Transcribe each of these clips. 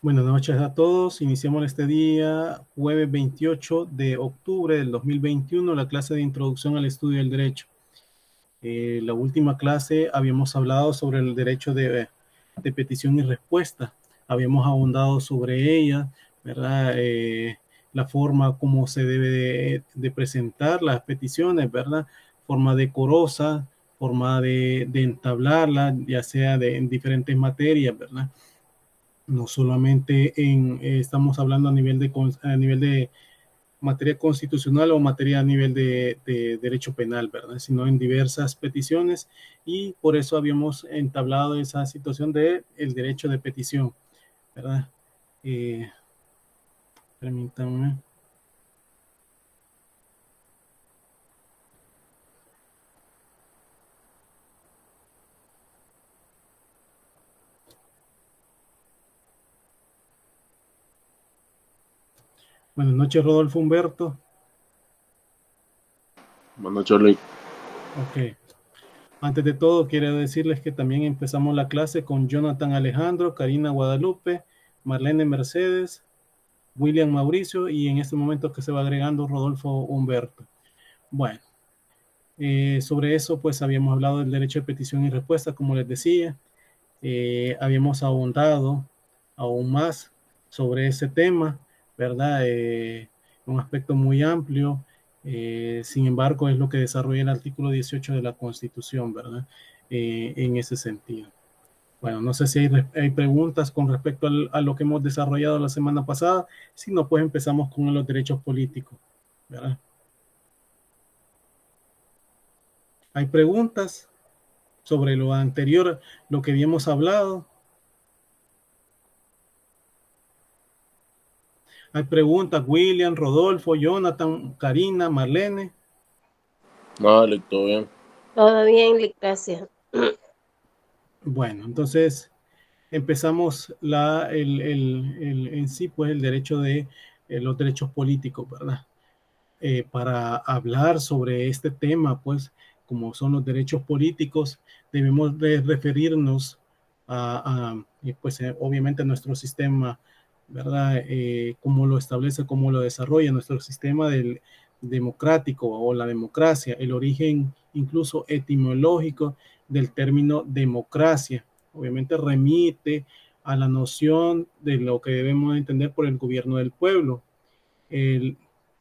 Buenas noches a todos. Iniciamos este día, jueves 28 de octubre del 2021, la clase de introducción al estudio del derecho. La última clase habíamos hablado sobre el derecho de petición y respuesta. Habíamos ahondado sobre ella, ¿verdad? La forma como se debe de presentar las peticiones, ¿verdad? Forma decorosa, forma de entablarla, ya sea en diferentes materias, ¿verdad? No solamente estamos hablando a nivel de materia constitucional o materia a nivel de derecho penal, ¿verdad? Sino en diversas peticiones, y por eso habíamos entablado esa situación de el derecho de petición, ¿verdad? Eh, Permítanme. Buenas noches, Rodolfo Humberto. Buenas noches, Luis. Ok. Antes de todo, quiero decirles que también empezamos la clase con Jonathan Alejandro, Karina Guadalupe, Marlene Mercedes, William Mauricio, y en este momento que se va agregando Rodolfo Humberto. Bueno, sobre eso pues habíamos hablado del derecho de petición y respuesta, como les decía. Habíamos ahondado aún más sobre ese tema, ¿verdad? Un aspecto muy amplio. Sin embargo, es lo que desarrolla el artículo 18 de la Constitución, ¿verdad? En ese sentido. Bueno, no sé si hay preguntas con respecto a lo que hemos desarrollado la semana pasada. Si no, pues empezamos con los derechos políticos, ¿verdad? ¿Hay preguntas sobre lo anterior, lo que habíamos hablado? Hay preguntas, William, Rodolfo, Jonathan, Karina, Marlene. No, Luis, todo bien. Todo bien, gracias. Bueno, entonces empezamos en sí, pues el derecho de los derechos políticos, ¿verdad? Para hablar sobre este tema, pues, como son los derechos políticos, debemos de referirnos pues, obviamente a nuestro sistema, ¿verdad? Cómo lo establece, cómo lo desarrolla nuestro sistema del democrático o la democracia, el origen incluso etimológico del término democracia. Obviamente remite a la noción de lo que debemos entender por el gobierno del pueblo. El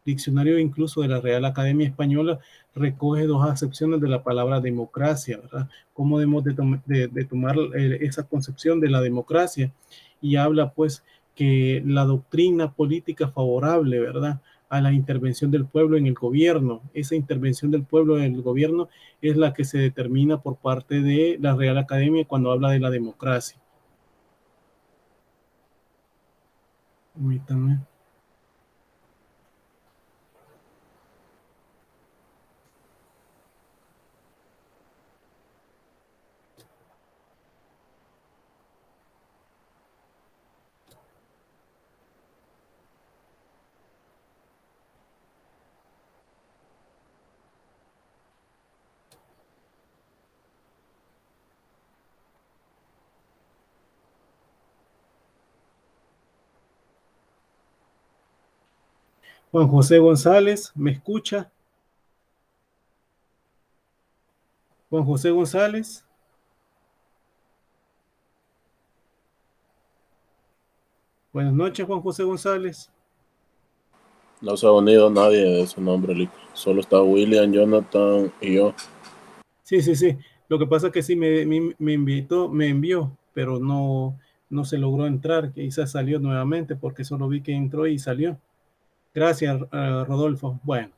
diccionario incluso de la Real Academia Española recoge dos acepciones de la palabra democracia, ¿verdad? Cómo debemos de tomar esa concepción de la democracia, y habla pues que la doctrina política favorable, ¿verdad?, a la intervención del pueblo en el gobierno. Esa intervención del pueblo en el gobierno es la que se determina por parte de la Real Academia cuando habla de la democracia. Permítanme. Juan José González, ¿me escucha? Juan José González. Buenas noches, Juan José González. No se ha unido nadie de su nombre, Luis. Solo está William, Jonathan y yo. Sí, sí, sí. Lo que pasa es que sí me invitó, me envió, pero no se logró entrar. Quizás salió nuevamente porque solo vi que entró y salió. Gracias, Rodolfo. Bueno,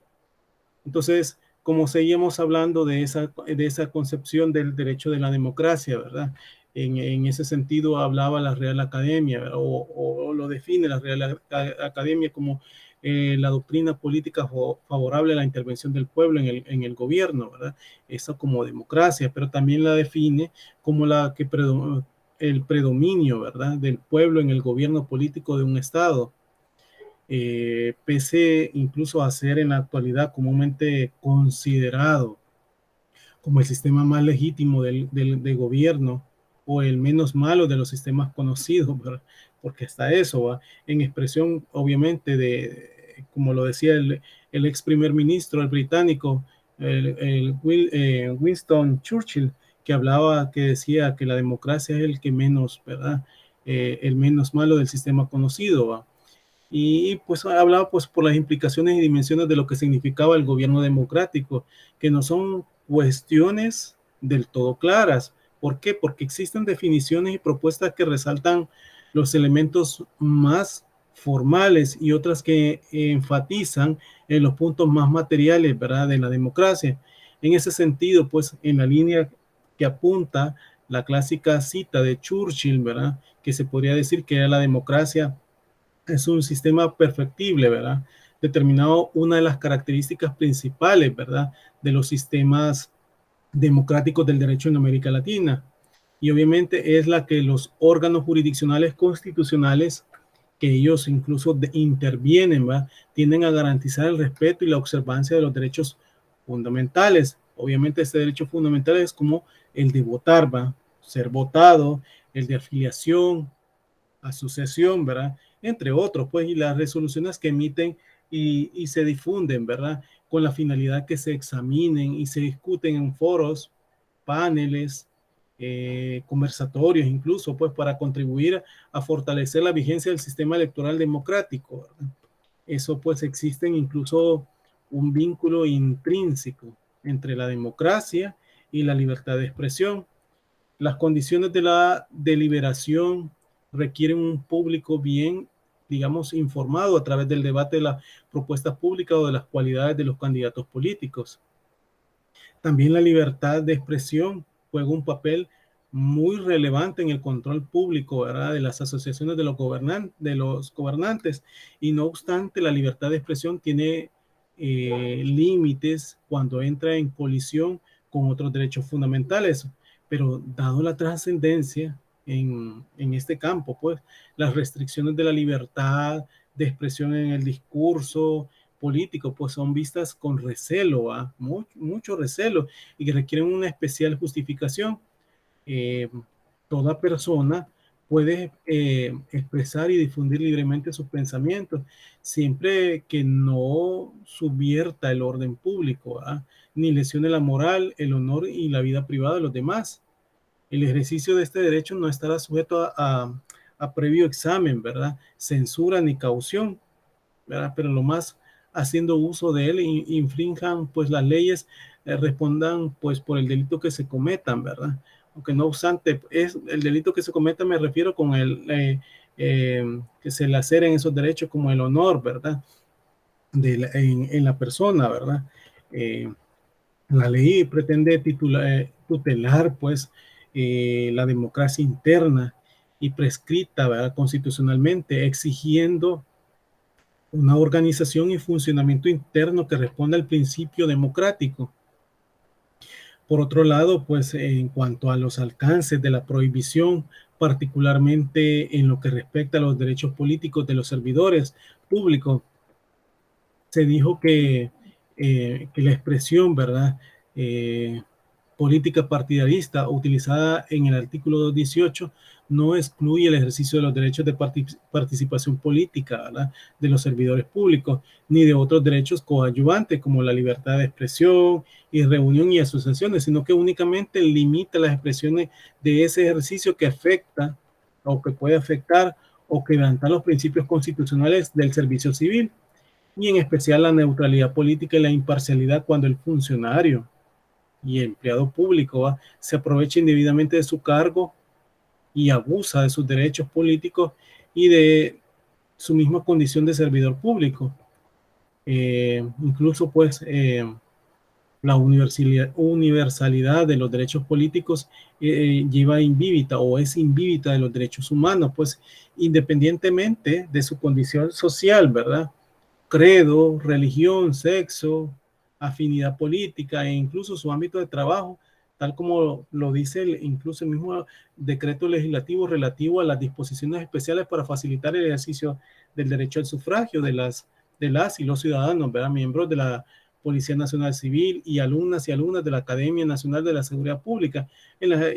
entonces, como seguíamos hablando de esa concepción del derecho de la democracia, ¿verdad? En ese sentido hablaba la Real Academia, o lo define la Real Academia como la doctrina política favorable a la intervención del pueblo en el gobierno, ¿verdad? Eso como democracia, pero también la define como el predominio, ¿verdad?, del pueblo en el gobierno político de un Estado. Pese incluso a ser en la actualidad comúnmente considerado como el sistema más legítimo de gobierno, o el menos malo de los sistemas conocidos, ¿verdad? Porque hasta eso va en expresión, obviamente, como lo decía el ex primer ministro, el británico, Winston Churchill, que hablaba, que decía que la democracia es el que menos, ¿verdad? El menos malo del sistema conocido, ¿va? Y pues hablaba pues por las implicaciones y dimensiones de lo que significaba el gobierno democrático, que no son cuestiones del todo claras. ¿Por qué? Porque existen definiciones y propuestas que resaltan los elementos más formales y otras que enfatizan en los puntos más materiales, ¿verdad?, de la democracia. En ese sentido, pues en la línea que apunta la clásica cita de Churchill, ¿verdad?, que se podría decir que era la democracia es un sistema perfectible, ¿verdad? Determinado una de las características principales, ¿verdad?, de los sistemas democráticos del derecho en América Latina. Y obviamente es la que los órganos jurisdiccionales constitucionales, que ellos incluso intervienen, ¿va?, tienden a garantizar el respeto y la observancia de los derechos fundamentales. Obviamente este derecho fundamental es como el de votar, ¿va?, ser votado, el de afiliación, asociación, ¿verdad? Entre otros, pues, y las resoluciones que emiten y se difunden, ¿verdad? Con la finalidad que se examinen y se discuten en foros, paneles, conversatorios, incluso, pues, para contribuir a fortalecer la vigencia del sistema electoral democrático, ¿verdad? Eso, pues, existen incluso un vínculo intrínseco entre la democracia y la libertad de expresión. Las condiciones de la deliberación requieren un público bien, digamos, informado a través del debate de las propuestas públicas o de las cualidades de los candidatos políticos. También la libertad de expresión juega un papel muy relevante en el control público, ¿verdad?, de las asociaciones de los gobernantes. Y no obstante, la libertad de expresión tiene límites cuando entra en colisión con otros derechos fundamentales. Pero dado la trascendencia en este campo, pues las restricciones de la libertad de expresión en el discurso político, pues son vistas con recelo, mucho recelo, y que requieren una especial justificación. Eh, Toda persona puede expresar y difundir libremente sus pensamientos, siempre que no subvierta el orden público, ni lesione la moral, el honor y la vida privada de los demás. El ejercicio de este derecho no estará sujeto a previo examen, ¿verdad?, censura ni caución, ¿verdad? Pero lo más haciendo uso de él, infrinjan pues las leyes, respondan pues por el delito que se cometan, ¿verdad? Aunque no obstante, es el delito que se cometa, me refiero con que se laceren esos derechos como el honor, ¿verdad?, en la persona, ¿verdad? Eh, la ley pretende tutelar pues la democracia interna y prescrita, ¿verdad?, constitucionalmente, exigiendo una organización y funcionamiento interno que responda al principio democrático. Por otro lado, pues en cuanto a los alcances de la prohibición, particularmente en lo que respecta a los derechos políticos de los servidores públicos, se dijo que la expresión, ¿verdad?, eh, política partidarista utilizada en el artículo 18 no excluye el ejercicio de los derechos de participación política, ¿verdad?, de los servidores públicos, ni de otros derechos coadyuvantes como la libertad de expresión y reunión y asociaciones, sino que únicamente limita las expresiones de ese ejercicio que afecta o que puede afectar o quebrantar los principios constitucionales del servicio civil, y en especial la neutralidad política y la imparcialidad cuando el funcionario y empleado público se aprovecha indebidamente de su cargo y abusa de sus derechos políticos y de su misma condición de servidor público. Incluso pues la universalidad de los derechos políticos lleva invívita o es invívita de los derechos humanos, pues independientemente de su condición social, ¿verdad?, credo, religión, sexo, afinidad política e incluso su ámbito de trabajo, tal como lo dice incluso el mismo decreto legislativo relativo a las disposiciones especiales para facilitar el ejercicio del derecho al sufragio de las y los ciudadanos, ¿verdad?, miembros de la Policía Nacional Civil y alumnas de la Academia Nacional de la Seguridad Pública,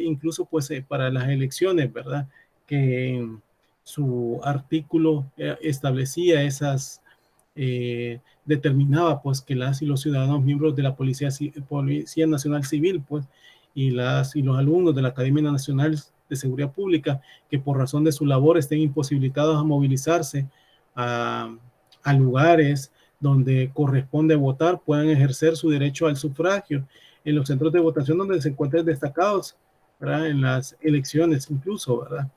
incluso pues para las elecciones, ¿verdad? Que su artículo establecía esas, determinaba pues que las y los ciudadanos miembros de la Policía Nacional Civil pues y los alumnos de la Academia Nacional de Seguridad Pública que por razón de su labor estén imposibilitados a movilizarse a lugares donde corresponde votar, puedan ejercer su derecho al sufragio en los centros de votación donde se encuentren destacados, ¿verdad? En las elecciones incluso, ¿verdad?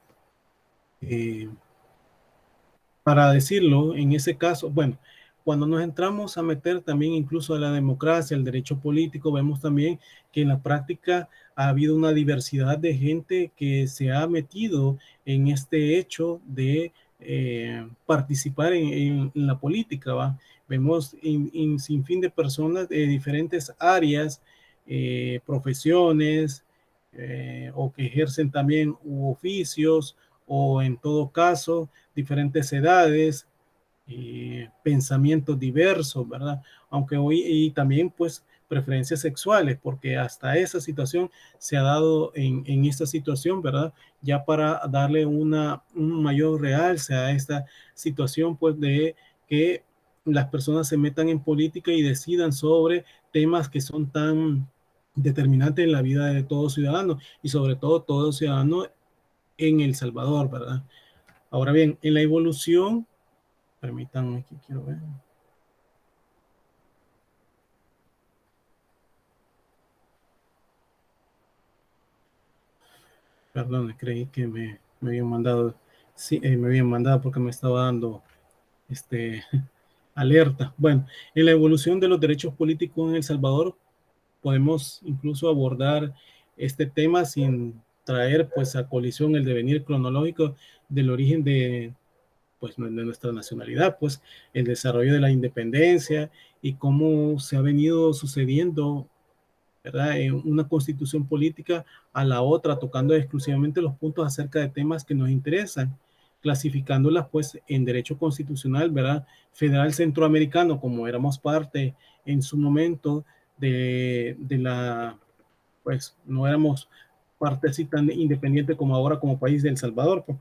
Para decirlo, en ese caso, bueno, cuando nos entramos a meter también incluso a la democracia, el derecho político, vemos también que en la práctica ha habido una diversidad de gente que se ha metido en este hecho de participar en la política, ¿va? Vemos sin fin de personas de diferentes áreas, profesiones, o que ejercen también oficios, o en todo caso, diferentes edades, pensamientos diversos, ¿verdad? Aunque hoy, y también pues preferencias sexuales, porque hasta esa situación se ha dado en esta situación, ¿verdad? Ya para darle un mayor realce a esta situación, pues de que las personas se metan en política y decidan sobre temas que son tan determinantes en la vida de todo ciudadano y sobre todo ciudadano en El Salvador, ¿verdad? Ahora bien, en la evolución, permítanme que quiero ver. Perdón, creí que me habían mandado, sí, me habían mandado porque me estaba dando alerta. Bueno, en la evolución de los derechos políticos en El Salvador, podemos incluso abordar este tema sin traer pues a colisión el devenir cronológico del origen de pues de nuestra nacionalidad, pues el desarrollo de la independencia y cómo se ha venido sucediendo, ¿verdad? En una constitución política a la otra, tocando exclusivamente los puntos acerca de temas que nos interesan, clasificándolas pues en derecho constitucional, ¿verdad? Federal centroamericano, como éramos parte en su momento de la, pues no éramos parte así tan independiente como ahora como país de El Salvador, pues,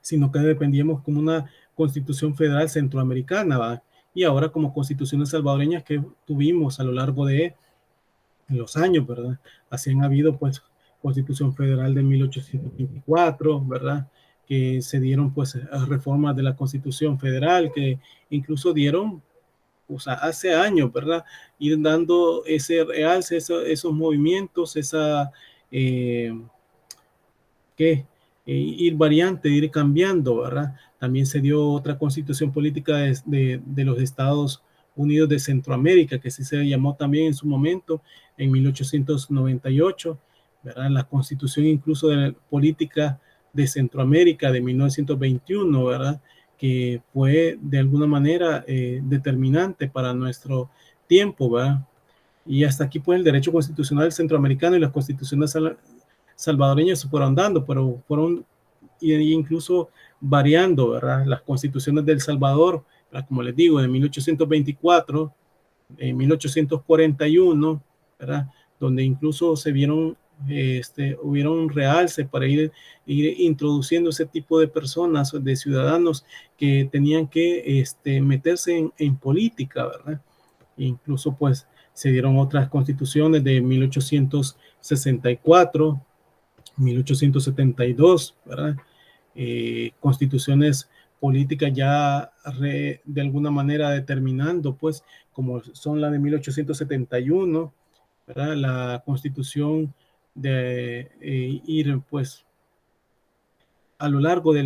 sino que dependíamos como una constitución federal centroamericana, ¿va? Y ahora como constituciones salvadoreñas que tuvimos a lo largo de los años, ¿verdad? Así han habido, pues, Constitución Federal de 1824, ¿verdad? Que se dieron, pues, reformas de la Constitución Federal, que incluso dieron, o sea, hace años, ¿verdad? Ir dando ese realce, esos movimientos, esa, que ir variante, ir cambiando, ¿verdad? También se dio otra constitución política de los Estados Unidos de Centroamérica, que sí se llamó también en su momento, en 1898, ¿verdad? La constitución incluso de política de Centroamérica de 1921, ¿verdad? Que fue de alguna manera determinante para nuestro tiempo, ¿verdad? Y hasta aquí pues el derecho constitucional centroamericano y las constituciones salvadoreñas se fueron dando, pero fueron incluso variando, ¿verdad? Las constituciones del Salvador, ¿verdad? Como les digo, de 1824, en 1841, ¿verdad? Donde incluso se vieron, hubieron realce para ir introduciendo ese tipo de personas, de ciudadanos que tenían que meterse en política, ¿verdad? E incluso pues se dieron otras constituciones de 1864, 1872, ¿verdad? Constituciones políticas ya de alguna manera determinando, pues, como son la de 1871, ¿verdad? La constitución de ir, pues, a lo largo de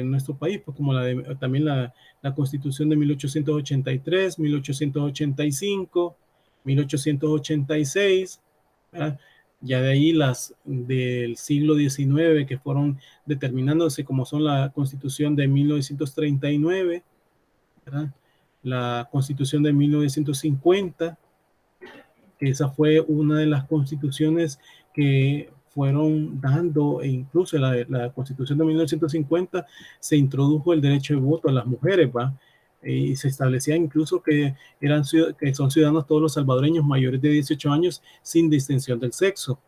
nuestro país, pues, como también la constitución de 1883, 1885, 1886, ¿verdad? Ya de ahí las del siglo XIX que fueron determinándose como son la constitución de 1939, ¿verdad? La constitución de 1950, que esa fue una de las constituciones que fueron dando, e incluso la constitución de 1950 se introdujo el derecho de voto a las mujeres, ¿va? y se establecía incluso que, que son ciudadanos todos los salvadoreños mayores de 18 años sin distinción del sexo.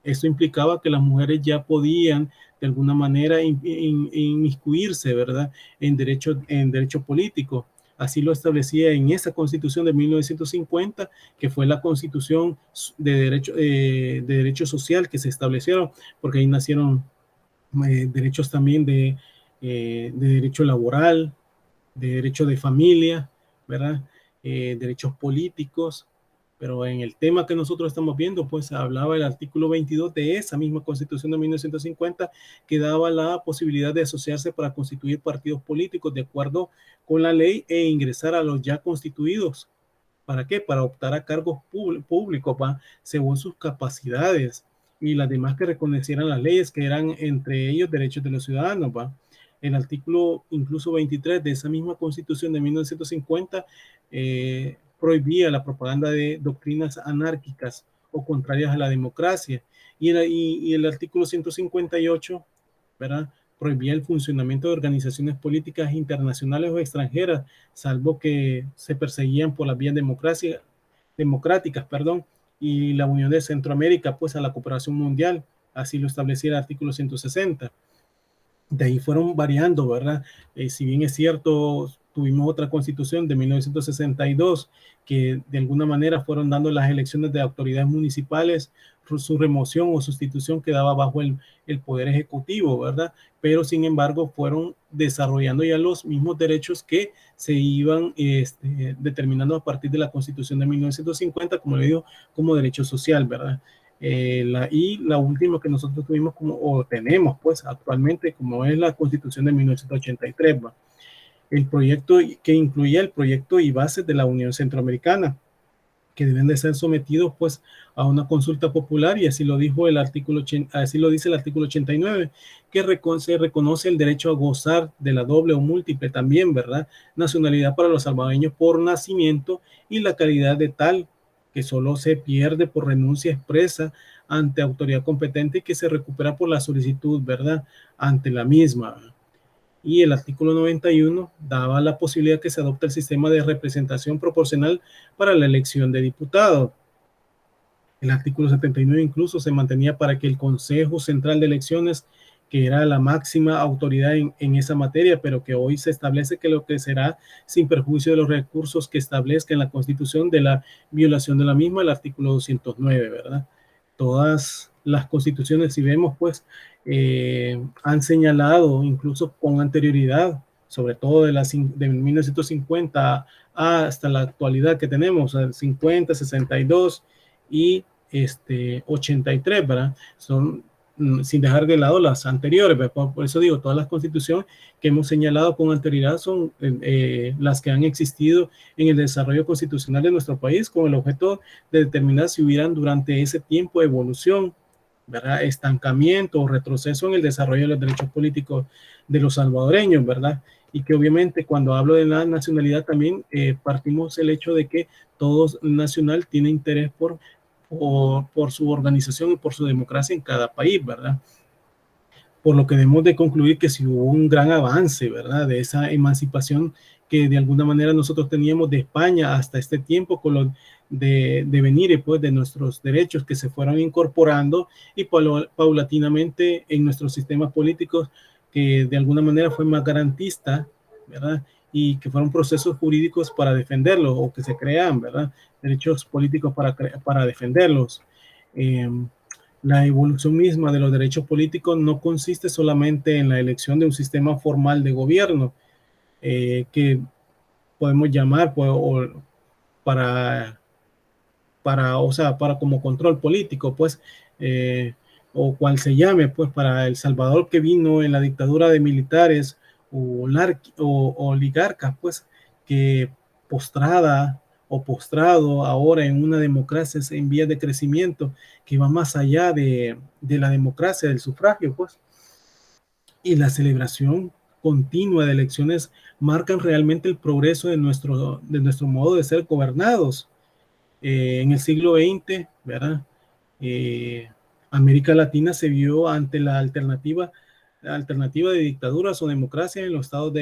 Esto implicaba que las mujeres ya podían de alguna manera inmiscuirse, ¿verdad?, en derecho político. Así lo establecía en esa constitución de 1950, que fue la constitución de derecho social que se establecieron, porque ahí nacieron derechos también de derecho laboral, de derecho de familia, ¿verdad? Derechos políticos, pero en el tema que nosotros estamos viendo, pues hablaba el artículo 22 de esa misma Constitución de 1950, que daba la posibilidad de asociarse para constituir partidos políticos de acuerdo con la ley e ingresar a los ya constituidos. ¿Para qué? Para optar a cargos públicos, ¿va?, según sus capacidades y las demás que reconocieran las leyes, que eran entre ellos derechos de los ciudadanos, ¿va? El artículo incluso 23 de esa misma Constitución de 1950 prohibía la propaganda de doctrinas anárquicas o contrarias a la democracia. Y el artículo 158, ¿verdad?, prohibía el funcionamiento de organizaciones políticas internacionales o extranjeras, salvo que se perseguían por las vías democráticas, y la Unión de Centroamérica, pues a la cooperación mundial. Así lo establecía el artículo 160. De ahí fueron variando, ¿verdad? Si bien es cierto, tuvimos otra constitución de 1962 que de alguna manera fueron dando las elecciones de autoridades municipales, su remoción o sustitución quedaba bajo el poder ejecutivo, ¿verdad? Pero sin embargo fueron desarrollando ya los mismos derechos que se iban determinando a partir de la constitución de 1950, como le digo, como derecho social, ¿verdad? Y la última que nosotros tuvimos o tenemos pues actualmente, como es la Constitución de 1983, ¿va? El proyecto que incluía el proyecto y bases de la Unión Centroamericana, que deben de ser sometidos pues a una consulta popular, y así lo dijo el artículo, así lo dice el artículo 89, que se reconoce el derecho a gozar de la doble o múltiple también, ¿verdad?, nacionalidad para los salvadoreños por nacimiento, y la calidad de tal que solo se pierde por renuncia expresa ante autoridad competente y que se recupera por la solicitud, ¿verdad?, ante la misma. Y el artículo 91 daba la posibilidad que se adopte el sistema de representación proporcional para la elección de diputados. El artículo 79 incluso se mantenía para que el Consejo Central de Elecciones, que era la máxima autoridad en esa materia, pero que hoy se establece que lo que será sin perjuicio de los recursos que establezca en la Constitución de la violación de la misma, el artículo 209, ¿verdad? Todas las constituciones, si vemos, pues, han señalado incluso con anterioridad, sobre todo de 1950 hasta la actualidad que tenemos, el 50, 62 y 83, ¿verdad? Son, sin dejar de lado las anteriores, ¿verdad? Por eso digo, todas las constituciones que hemos señalado con anterioridad son las que han existido en el desarrollo constitucional de nuestro país, con el objeto de determinar si hubieran durante ese tiempo evolución, ¿verdad?, estancamiento o retroceso en el desarrollo de los derechos políticos de los salvadoreños, ¿verdad? Y que obviamente cuando hablo de la nacionalidad también partimos el hecho de que todo nacional tiene interés por su organización y por su democracia en cada país, ¿verdad? Por lo que debemos de concluir que si hubo un gran avance, ¿verdad?, de esa emancipación que de alguna manera nosotros teníamos de España hasta este tiempo, con lo de venir pues, de nuestros derechos que se fueron incorporando y paulatinamente en nuestros sistemas políticos, que de alguna manera fue más garantista, ¿verdad?, y que fueron procesos jurídicos para defenderlos, o que se crean, ¿verdad?, derechos políticos para defenderlos. La evolución misma de los derechos políticos no consiste solamente en la elección de un sistema formal de gobierno, que podemos llamar pues, o sea, para como control político, pues, o cual se llame, pues, para El Salvador, que vino en la dictadura de militares o oligarcas, pues, que postrada o postrado ahora en una democracia en vías de crecimiento que va más allá de la democracia, del sufragio, pues, y la celebración continua de elecciones marcan realmente el progreso de nuestro modo de ser gobernados. En el siglo XX, ¿verdad? América Latina se vio ante la alternativa de dictaduras o democracia en los estados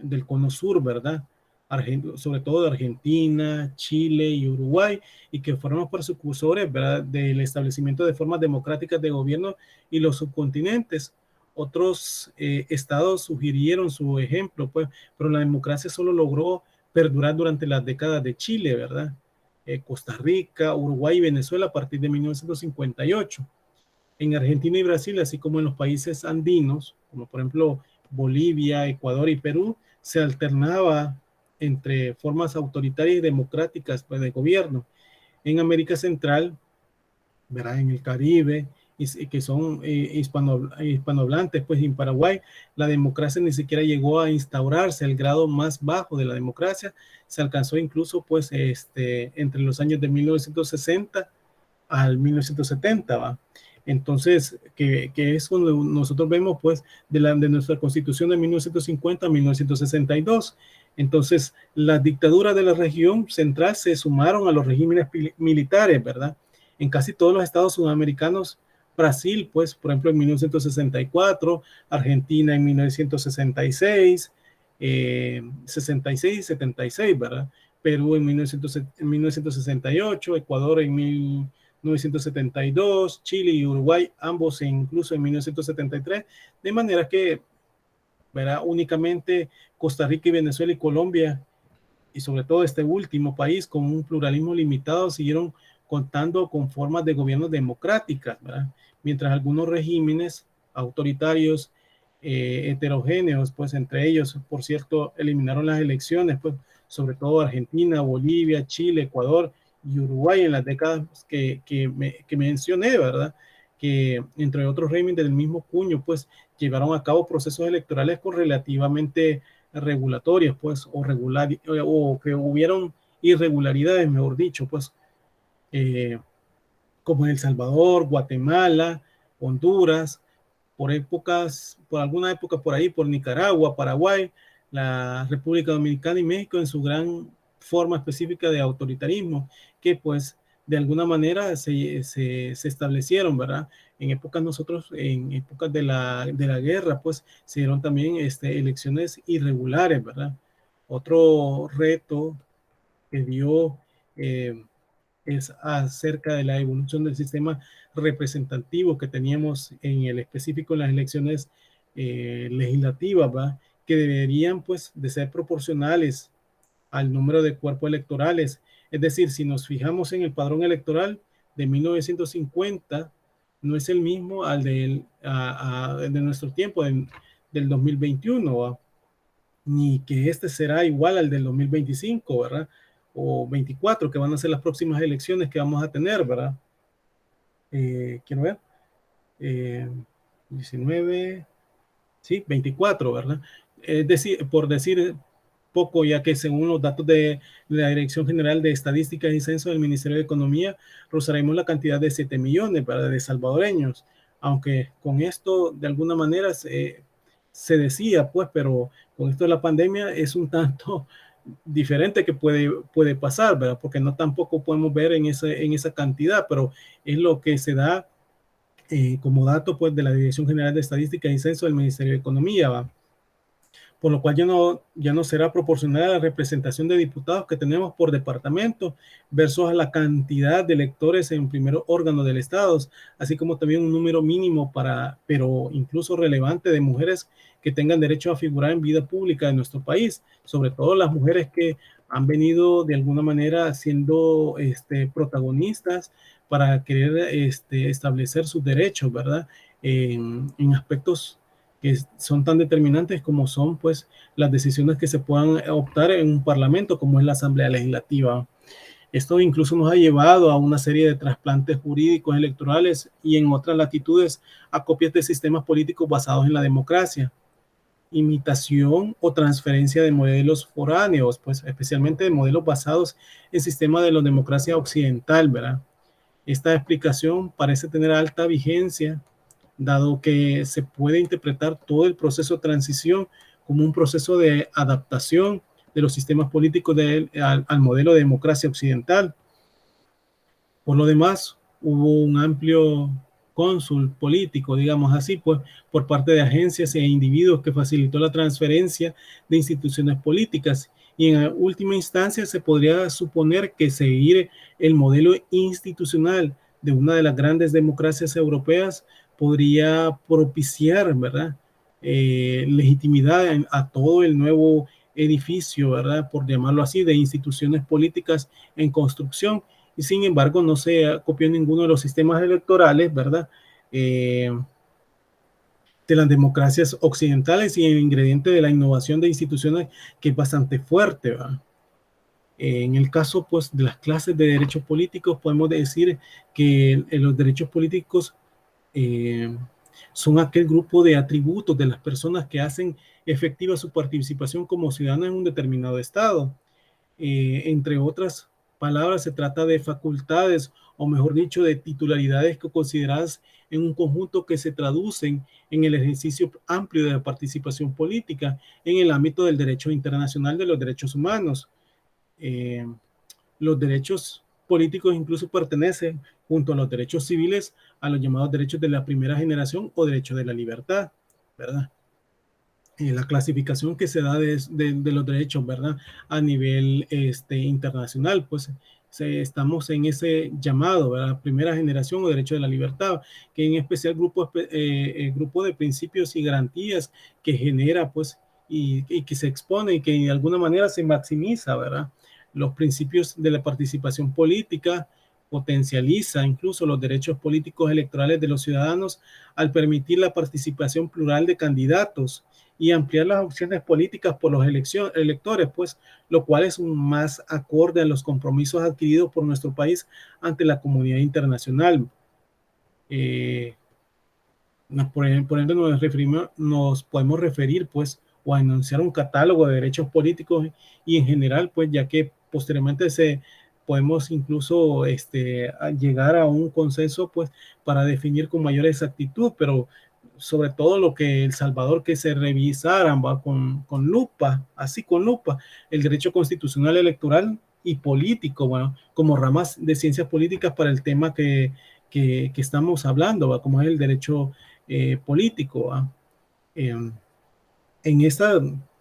del cono sur, ¿verdad? Sobre todo de Argentina, Chile y Uruguay, y que fueron los precursores, ¿verdad?, del establecimiento de formas democráticas de gobierno y los subcontinentes. Otros estados sugirieron su ejemplo, pues, pero la democracia solo logró perdurar durante las décadas de Chile, ¿verdad? Costa Rica, Uruguay y Venezuela a partir de 1958. En Argentina y Brasil, así como en los países andinos, como por ejemplo Bolivia, Ecuador y Perú, se alternaba entre formas autoritarias y democráticas, pues, de gobierno. En América Central, ¿verdad?, en el Caribe, que son hispanohablantes, pues en Paraguay la democracia ni siquiera llegó a instaurarse. El grado más bajo de la democracia se alcanzó incluso, pues, entre los años de 1960 al 1970, ¿va? Entonces, que es cuando nosotros vemos, pues, de nuestra constitución de 1950 a 1962. Entonces, las dictaduras de la región central se sumaron a los regímenes militares, ¿verdad? En casi todos los estados sudamericanos, Brasil, pues, por ejemplo, en 1964, Argentina en 1966, 66 y 76, ¿verdad? Perú en 1968, Ecuador en 1972, Chile y Uruguay, ambos incluso en 1973, de manera que, ¿verdad?, únicamente Costa Rica y Venezuela y Colombia, y sobre todo este último país con un pluralismo limitado, siguieron contando con formas de gobierno democráticas, ¿verdad? Mientras algunos regímenes autoritarios heterogéneos, pues entre ellos, por cierto, eliminaron las elecciones, pues sobre todo Argentina, Bolivia, Chile, Ecuador y Uruguay en las décadas que mencioné, ¿verdad? Que entre otros regímenes del mismo cuño, pues llevaron a cabo procesos electorales con relativamente regulatorias, pues, o que hubieron irregularidades, mejor dicho, pues, como en El Salvador, Guatemala, Honduras, por alguna época por ahí, por Nicaragua, Paraguay, la República Dominicana y México en su gran forma específica de autoritarismo, que pues de alguna manera se establecieron, ¿verdad? En épocas de la guerra, pues se dieron también elecciones irregulares, ¿verdad? Otro reto que dio es acerca de la evolución del sistema representativo que teníamos en el específico en las elecciones legislativas, ¿va?, que deberían, pues, de ser proporcionales al número de cuerpos electorales. Es decir, si nos fijamos en el padrón electoral de 1950, no es el mismo al de nuestro tiempo, del 2021, ¿va?, ni que este será igual al del 2025, ¿verdad? O 24, que van a ser las próximas elecciones que vamos a tener, ¿verdad? Quiero ver. 19, sí, 24, ¿verdad? Es decir, por decir poco, ya que según los datos de la Dirección General de Estadísticas y Censo del Ministerio de Economía, rozaremos la cantidad de 7 millones, ¿verdad?, de salvadoreños, aunque con esto de alguna manera se decía, pues, pero con esto de la pandemia es un tanto diferente que puede pasar, ¿verdad? Porque no tampoco podemos ver en esa cantidad, pero es lo que se da como dato, pues, de la Dirección General de Estadística y Censo del Ministerio de Economía, ¿va? Por lo cual ya no será proporcional a la representación de diputados que tenemos por departamento versus a la cantidad de electores en primer órgano del Estado, así como también un número mínimo pero incluso relevante, de mujeres que tengan derecho a figurar en vida pública de nuestro país, sobre todo las mujeres que han venido de alguna manera siendo protagonistas para querer establecer sus derechos, ¿verdad? En aspectos que son tan determinantes como son, pues, las decisiones que se puedan optar en un parlamento como es la Asamblea Legislativa. Esto incluso nos ha llevado a una serie de trasplantes jurídicos electorales y en otras latitudes a copias de sistemas políticos basados en la democracia, imitación o transferencia de modelos foráneos, pues especialmente de modelos basados en sistemas de la democracia occidental, ¿verdad? Esta explicación parece tener alta vigencia, dado que se puede interpretar todo el proceso de transición como un proceso de adaptación de los sistemas políticos al modelo de democracia occidental. Por lo demás, hubo un amplio cónsul político, digamos así, pues por parte de agencias e individuos que facilitó la transferencia de instituciones políticas. Y en última instancia se podría suponer que seguir el modelo institucional de una de las grandes democracias europeas podría propiciar, ¿verdad? Legitimidad a todo el nuevo edificio, ¿verdad? Por llamarlo así, de instituciones políticas en construcción. Y sin embargo, no se copió ninguno de los sistemas electorales, ¿verdad? De las democracias occidentales y el ingrediente de la innovación de instituciones que es bastante fuerte, ¿verdad? En el caso, pues, de las clases de derechos políticos, podemos decir que los derechos políticos eh, son aquel grupo de atributos de las personas que hacen efectiva su participación como ciudadanos en un determinado estado. Entre otras palabras, se trata de facultades, o mejor dicho, de titularidades que consideradas en un conjunto que se traducen en el ejercicio amplio de la participación política en el ámbito del derecho internacional de los derechos humanos. Eh, los derechos políticos incluso pertenecen, junto a los derechos civiles, a los llamados derechos de la primera generación o derechos de la libertad, ¿verdad? La clasificación que se da de los derechos, ¿verdad? A nivel internacional, pues estamos en ese llamado, ¿verdad? Primera generación o derecho de la libertad, que en especial grupo de principios y garantías que genera, pues, y que se expone y que de alguna manera se maximiza, ¿verdad? Los principios de la participación política potencializa incluso los derechos políticos electorales de los ciudadanos al permitir la participación plural de candidatos y ampliar las opciones políticas por los electores, pues, lo cual es más acorde a los compromisos adquiridos por nuestro país ante la comunidad internacional. Eh, por ejemplo, nos podemos referir, pues, o a enunciar un catálogo de derechos políticos y en general, pues, ya que posteriormente podemos incluso llegar a un consenso, pues, para definir con mayor exactitud, pero sobre todo lo que El Salvador, que se revisaran, ¿va? Con lupa, así con lupa, el derecho constitucional electoral y político, bueno, como ramas de ciencias políticas para el tema que estamos hablando, ¿va? Como es el derecho político. Eh, en esta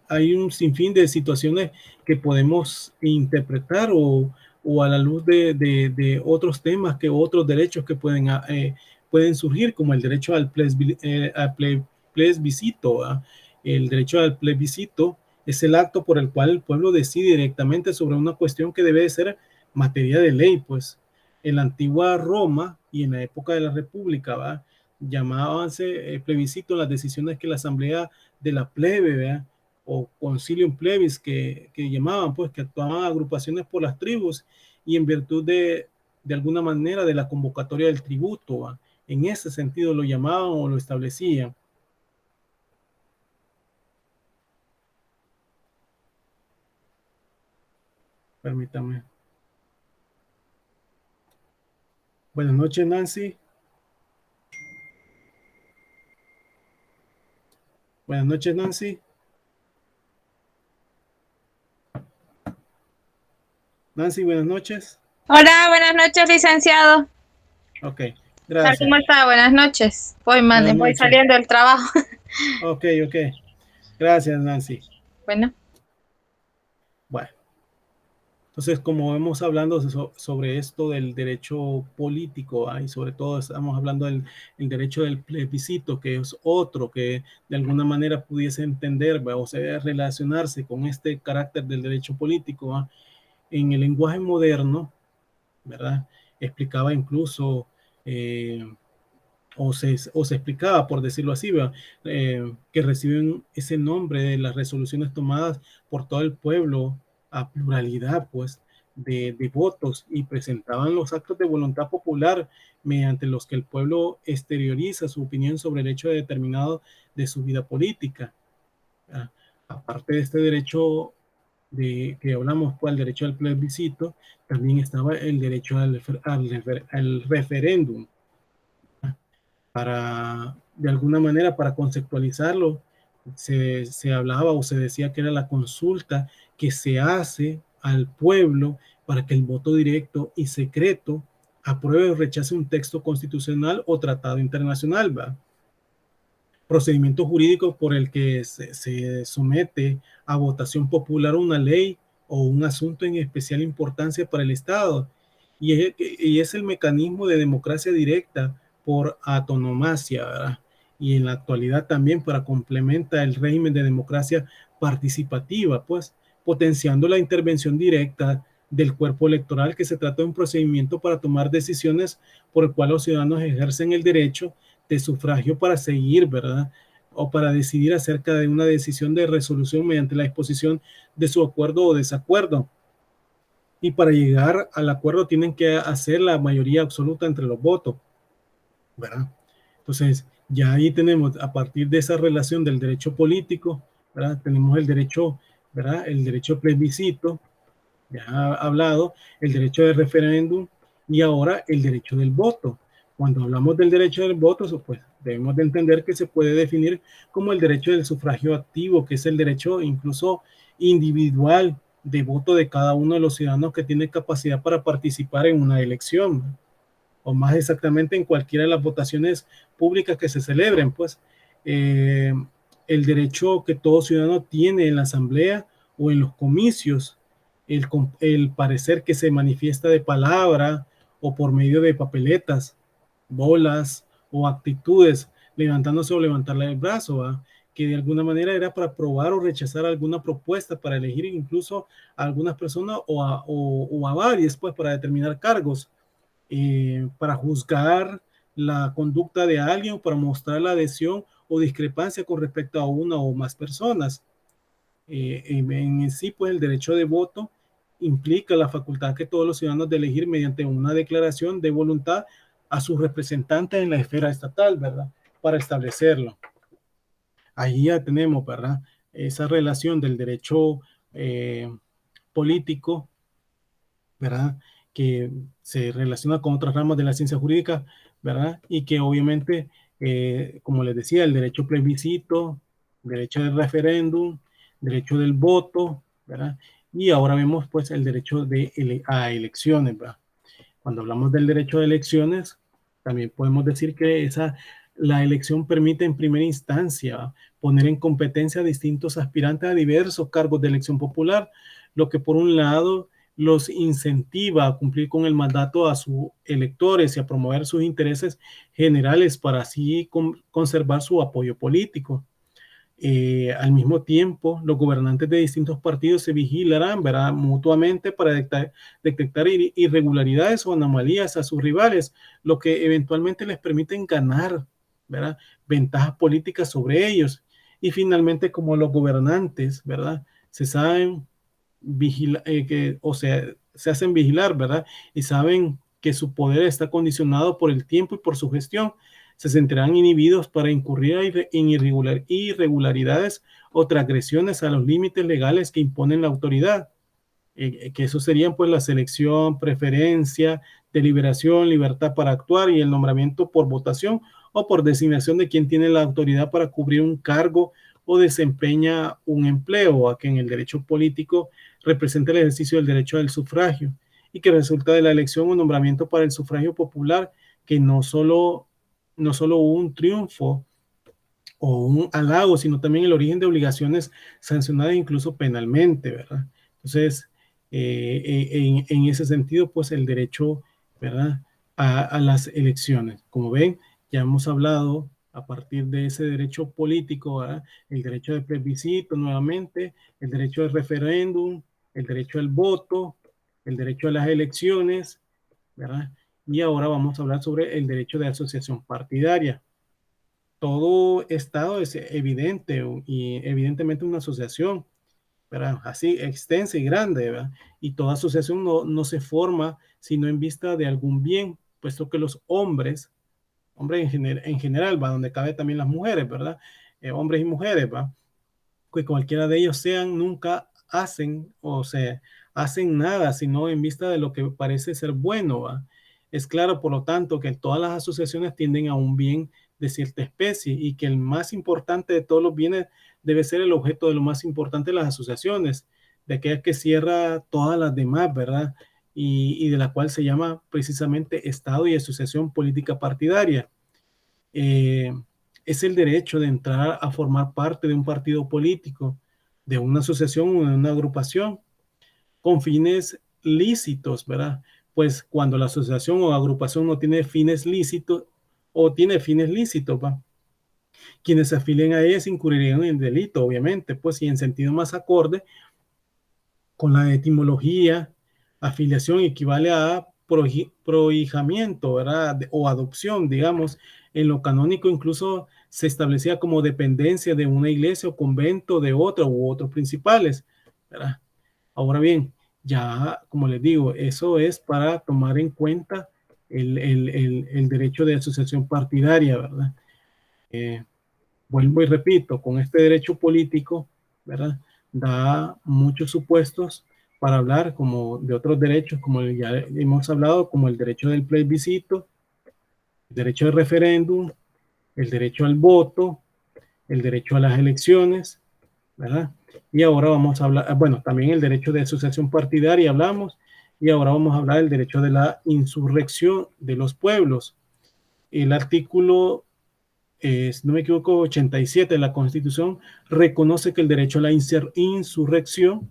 hay un sinfín de situaciones que podemos interpretar o a la luz de otros temas, que otros derechos que pueden surgir, como el derecho al plebiscito. El derecho al plebiscito es el acto por el cual el pueblo decide directamente sobre una cuestión que debe de ser materia de ley, pues. En la antigua Roma y en la época de la República, ¿va? Llamábanse plebiscito las decisiones que la asamblea de la plebe, ¿verdad? O concilium plebis que llamaban, pues, que actuaban agrupaciones por las tribus y en virtud de alguna manera de la convocatoria del tributo, ¿verdad? En ese sentido lo llamaban o lo establecían. Permítame. Buenas noches, Nancy. Buenas noches, Nancy. Nancy, buenas noches. Hola, buenas noches, licenciado. Ok, Tal, gracias. ¿cómo está? Buenas noches. Voy, Buenas voy noches. saliendo del trabajo. Ok. Gracias, Nancy. Bueno. Bueno. Entonces, como vemos hablando sobre esto del derecho político, y sobre todo estamos hablando del el derecho del plebiscito, que es otro que de alguna manera pudiese entender, o sea, relacionarse con este carácter del derecho político, en el lenguaje moderno, ¿verdad? Explicaba incluso, o se explicaba, por decirlo así, que reciben ese nombre de las resoluciones tomadas por todo el pueblo a pluralidad, pues, de votos y presentaban los actos de voluntad popular mediante los que el pueblo exterioriza su opinión sobre el hecho determinado de su vida política. Aparte de este derecho que hablamos, pues, el derecho al plebiscito, también estaba el derecho al referéndum. De alguna manera, para conceptualizarlo, se hablaba o se decía que era la consulta que se hace al pueblo para que el voto directo y secreto apruebe o rechace un texto constitucional o tratado internacional, ¿va? Procedimiento jurídico por el que se somete a votación popular una ley o un asunto en especial importancia para el Estado. Y es el mecanismo de democracia directa por antonomasia, ¿verdad? Y en la actualidad también para complementar el régimen de democracia participativa, pues potenciando la intervención directa del cuerpo electoral, que se trata de un procedimiento para tomar decisiones por el cual los ciudadanos ejercen el derecho de sufragio para seguir, ¿verdad? O para decidir acerca de una decisión de resolución mediante la exposición de su acuerdo o desacuerdo. Y para llegar al acuerdo tienen que hacer la mayoría absoluta entre los votos, ¿verdad? Entonces, ya ahí tenemos, a partir de esa relación del derecho político, ¿verdad? Tenemos el derecho, ¿verdad? El derecho plebiscito, ya hablado, el derecho de referéndum y ahora el derecho del voto. Cuando hablamos del derecho del voto, pues debemos de entender que se puede definir como el derecho del sufragio activo, que es el derecho incluso individual de voto de cada uno de los ciudadanos que tiene capacidad para participar en una elección, o más exactamente en cualquiera de las votaciones públicas que se celebren, pues el derecho que todo ciudadano tiene en la asamblea o en los comicios, el parecer que se manifiesta de palabra o por medio de papeletas, bolas o actitudes, levantándose o levantarle el brazo, ¿va? Que de alguna manera era para aprobar o rechazar alguna propuesta, para elegir incluso a algunas personas o a varias, pues para determinar cargos, para juzgar la conducta de alguien o para mostrar la adhesión o discrepancia con respecto a una o más personas. En sí, pues el derecho de voto implica la facultad que todos los ciudadanos de elegir mediante una declaración de voluntad a sus representantes en la esfera estatal, ¿verdad? Para establecerlo. Ahí ya tenemos, ¿verdad? Esa relación del derecho político, ¿verdad? Que se relaciona con otras ramas de la ciencia jurídica, ¿verdad? Y que obviamente, como les decía, el derecho plebiscito, derecho del referéndum, derecho del voto, ¿verdad? Y ahora vemos pues el derecho a elecciones, ¿verdad? Cuando hablamos del derecho de elecciones, también podemos decir que la elección permite en primera instancia poner en competencia a distintos aspirantes a diversos cargos de elección popular, lo que por un lado los incentiva a cumplir con el mandato a sus electores y a promover sus intereses generales para así conservar su apoyo político. Al mismo tiempo, los gobernantes de distintos partidos se vigilarán, ¿verdad?, mutuamente para detectar irregularidades o anomalías a sus rivales, lo que eventualmente les permiten ganar, ¿verdad?, ventajas políticas sobre ellos. Y finalmente, como los gobernantes, ¿verdad?, se saben o sea, se hacen vigilar, ¿verdad?, y saben que su poder está condicionado por el tiempo y por su gestión, se sentirán inhibidos para incurrir en irregularidades o transgresiones a los límites legales que imponen la autoridad, que eso serían pues la selección, preferencia, deliberación, libertad para actuar y el nombramiento por votación o por designación de quien tiene la autoridad para cubrir un cargo o desempeña un empleo, a que en el derecho político representa el ejercicio del derecho al sufragio y que resulta de la elección o nombramiento para el sufragio popular, que no solo un triunfo o un halago, sino también el origen de obligaciones sancionadas incluso penalmente, ¿verdad? Entonces, en ese sentido, pues el derecho, ¿verdad?, a las elecciones. Como ven, ya hemos hablado a partir de ese derecho político, ¿verdad?, el derecho de plebiscito nuevamente, el derecho de referéndum, el derecho al voto, el derecho a las elecciones, ¿verdad? Y ahora vamos a hablar sobre el derecho de asociación partidaria. Todo Estado es evidente y evidentemente una asociación, ¿verdad?, así extensa y grande, ¿verdad? Y toda asociación no se forma sino en vista de algún bien, puesto que los hombres en general, ¿va?, donde cabe también las mujeres, ¿verdad? Hombres y mujeres, ¿va?, que cualquiera de ellos sean, nunca hacen o se hacen nada, sino en vista de lo que parece ser bueno, ¿va? Es claro, por lo tanto, que todas las asociaciones tienden a un bien de cierta especie y que el más importante de todos los bienes debe ser el objeto de lo más importante de las asociaciones, de aquellas que cierra todas las demás, ¿verdad? y de la cual se llama precisamente Estado y asociación política partidaria. Es el derecho de entrar a formar parte de un partido político, de una asociación o de una agrupación con fines lícitos, ¿verdad? Pues cuando la asociación o agrupación no tiene fines lícitos o tiene fines lícitos, ¿va? Quienes se afilien a ellas incurrirían en delito, obviamente, pues y en sentido más acorde con la etimología, afiliación equivale a prohijamiento, ¿verdad? O adopción, digamos. En lo canónico incluso se establecía como dependencia de una iglesia o convento de otra u otros principales, ¿verdad? Ahora bien, ya, como les digo, eso es para tomar en cuenta el derecho de asociación partidaria, ¿verdad? Eh, Vuelvo y repito, con este derecho político, ¿verdad? Da muchos supuestos para hablar como de otros derechos, como ya hemos hablado, como el derecho del plebiscito, el derecho al referéndum, el derecho al voto, el derecho a las elecciones, ¿verdad? Y ahora vamos a hablar, bueno, también el derecho de asociación partidaria hablamos, y ahora vamos a hablar del derecho de la insurrección de los pueblos. El artículo si no me equivoco, 87 de la Constitución reconoce que el derecho a la insurrección,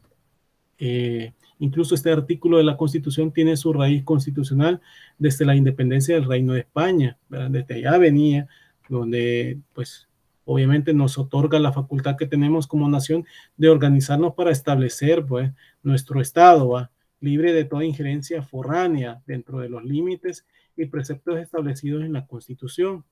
incluso este artículo de la Constitución tiene su raíz constitucional desde la independencia del Reino de España, ¿verdad? Desde allá venía, donde pues obviamente nos otorga la facultad que tenemos como nación de organizarnos para establecer pues nuestro Estado, ¿va? Libre de toda injerencia foránea dentro de los límites y preceptos establecidos en la Constitución,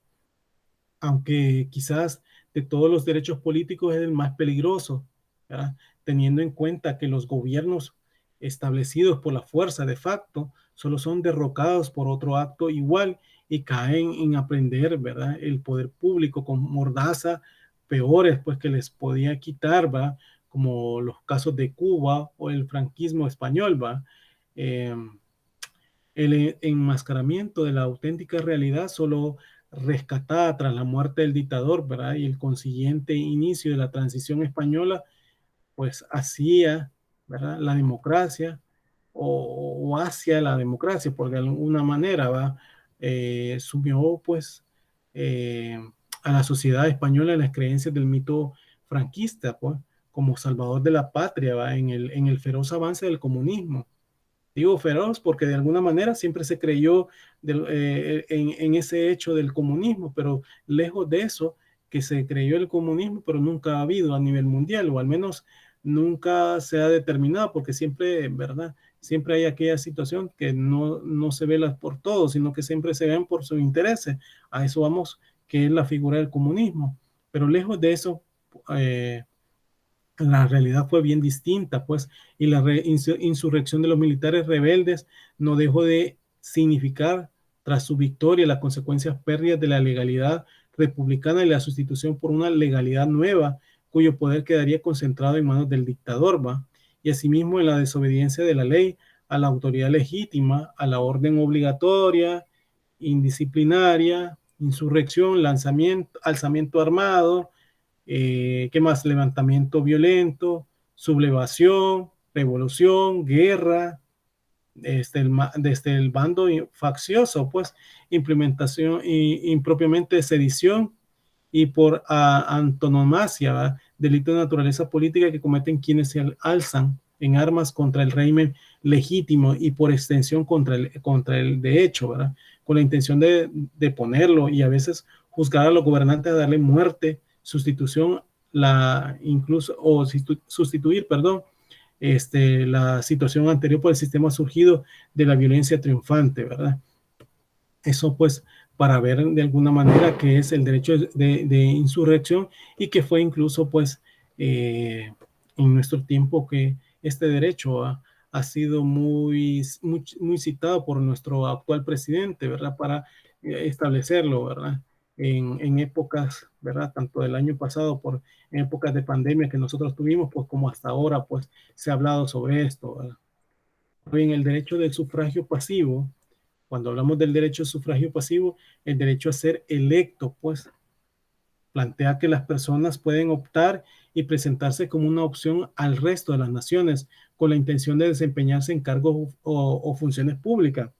aunque quizás de todos los derechos políticos es el más peligroso, ¿verdad? Teniendo en cuenta que los gobiernos establecidos por la fuerza de facto solo son derrocados por otro acto igual y caen en aprender, ¿verdad? El poder público con mordaza peores, pues que les podía quitar, ¿va? Como los casos de Cuba o el franquismo español, ¿va? Eh, el enmascaramiento de la auténtica realidad solo rescatada tras la muerte del dictador, ¿verdad? Y el consiguiente inicio de la transición española, pues hacía, ¿verdad? La democracia o hacia la democracia, por de alguna manera, ¿va? Sumió, pues, eh, a la sociedad española en las creencias del mito franquista, pues, como salvador de la patria, ¿va? En el feroz avance del comunismo. Digo feroz porque de alguna manera siempre se creyó en ese hecho del comunismo, pero lejos de eso, que se creyó el comunismo, pero nunca ha habido a nivel mundial, o al menos nunca se ha determinado, porque siempre, ¿verdad? Siempre hay aquella situación que no se vela por todos, sino que siempre se ven por sus intereses. A eso vamos, que es la figura del comunismo. Pero lejos de eso, eh, la realidad fue bien distinta, pues, y la insurrección de los militares rebeldes no dejó de significar, tras su victoria, las consecuencias pérdidas de la legalidad republicana y la sustitución por una legalidad nueva, cuyo poder quedaría concentrado en manos del dictador, ¿va? Y asimismo en la desobediencia de la ley a la autoridad legítima, a la orden obligatoria, indisciplinaria, insurrección, lanzamiento, alzamiento armado, ¿qué más? Levantamiento violento, sublevación, revolución, guerra, desde el bando faccioso, pues, implementación y impropiamente sedición y por antonomasia, ¿verdad? Delito de naturaleza política que cometen quienes se alzan en armas contra el régimen legítimo y por extensión contra el de hecho, ¿verdad? Con la intención de ponerlo y a veces juzgar a los gobernantes a darle muerte, sustitución, incluso, o sustituir, perdón, la situación anterior por el sistema surgido de la violencia triunfante, ¿verdad? Eso pues para ver de alguna manera qué es el derecho de insurrección y que fue incluso pues en nuestro tiempo que este derecho ha sido muy citado por nuestro actual presidente, ¿verdad? Para establecerlo, ¿verdad? En épocas, ¿verdad? Tanto del año pasado, en épocas de pandemia que nosotros tuvimos, pues como hasta ahora, pues se ha hablado sobre esto, ¿verdad? Bien, el derecho del sufragio pasivo, cuando hablamos del derecho al sufragio pasivo, el derecho a ser electo, pues plantea que las personas pueden optar y presentarse como una opción al resto de las naciones con la intención de desempeñarse en cargos o funciones públicas,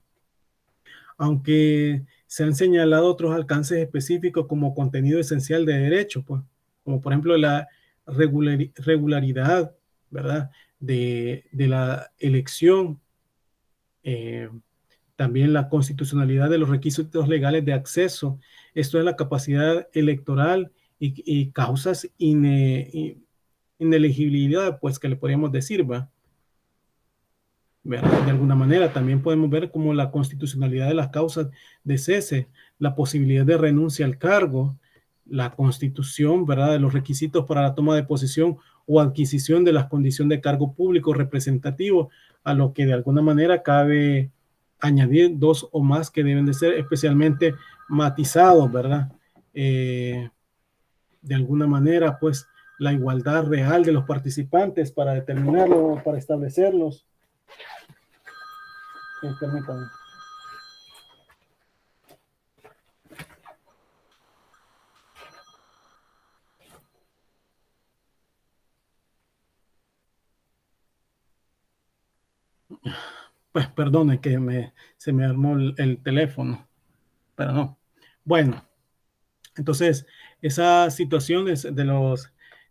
aunque se han señalado otros alcances específicos como contenido esencial de derecho, pues, como por ejemplo la regularidad, ¿verdad? De la elección, también la constitucionalidad de los requisitos legales de acceso, esto es la capacidad electoral y causas inelegibilidad, pues que le podríamos decir, ¿va? ¿Verdad? De alguna manera también podemos ver como la constitucionalidad de las causas de cese, la posibilidad de renuncia al cargo, la constitución, ¿verdad? De los requisitos para la toma de posesión o adquisición de las condiciones de cargo público representativo, a lo que de alguna manera cabe añadir dos o más que deben de ser especialmente matizados, ¿verdad? De alguna manera, pues, la igualdad real de los participantes para determinarlo, para establecerlos. Permítanme. Pues perdone que se me armó el teléfono, pero no. Bueno, entonces esa situación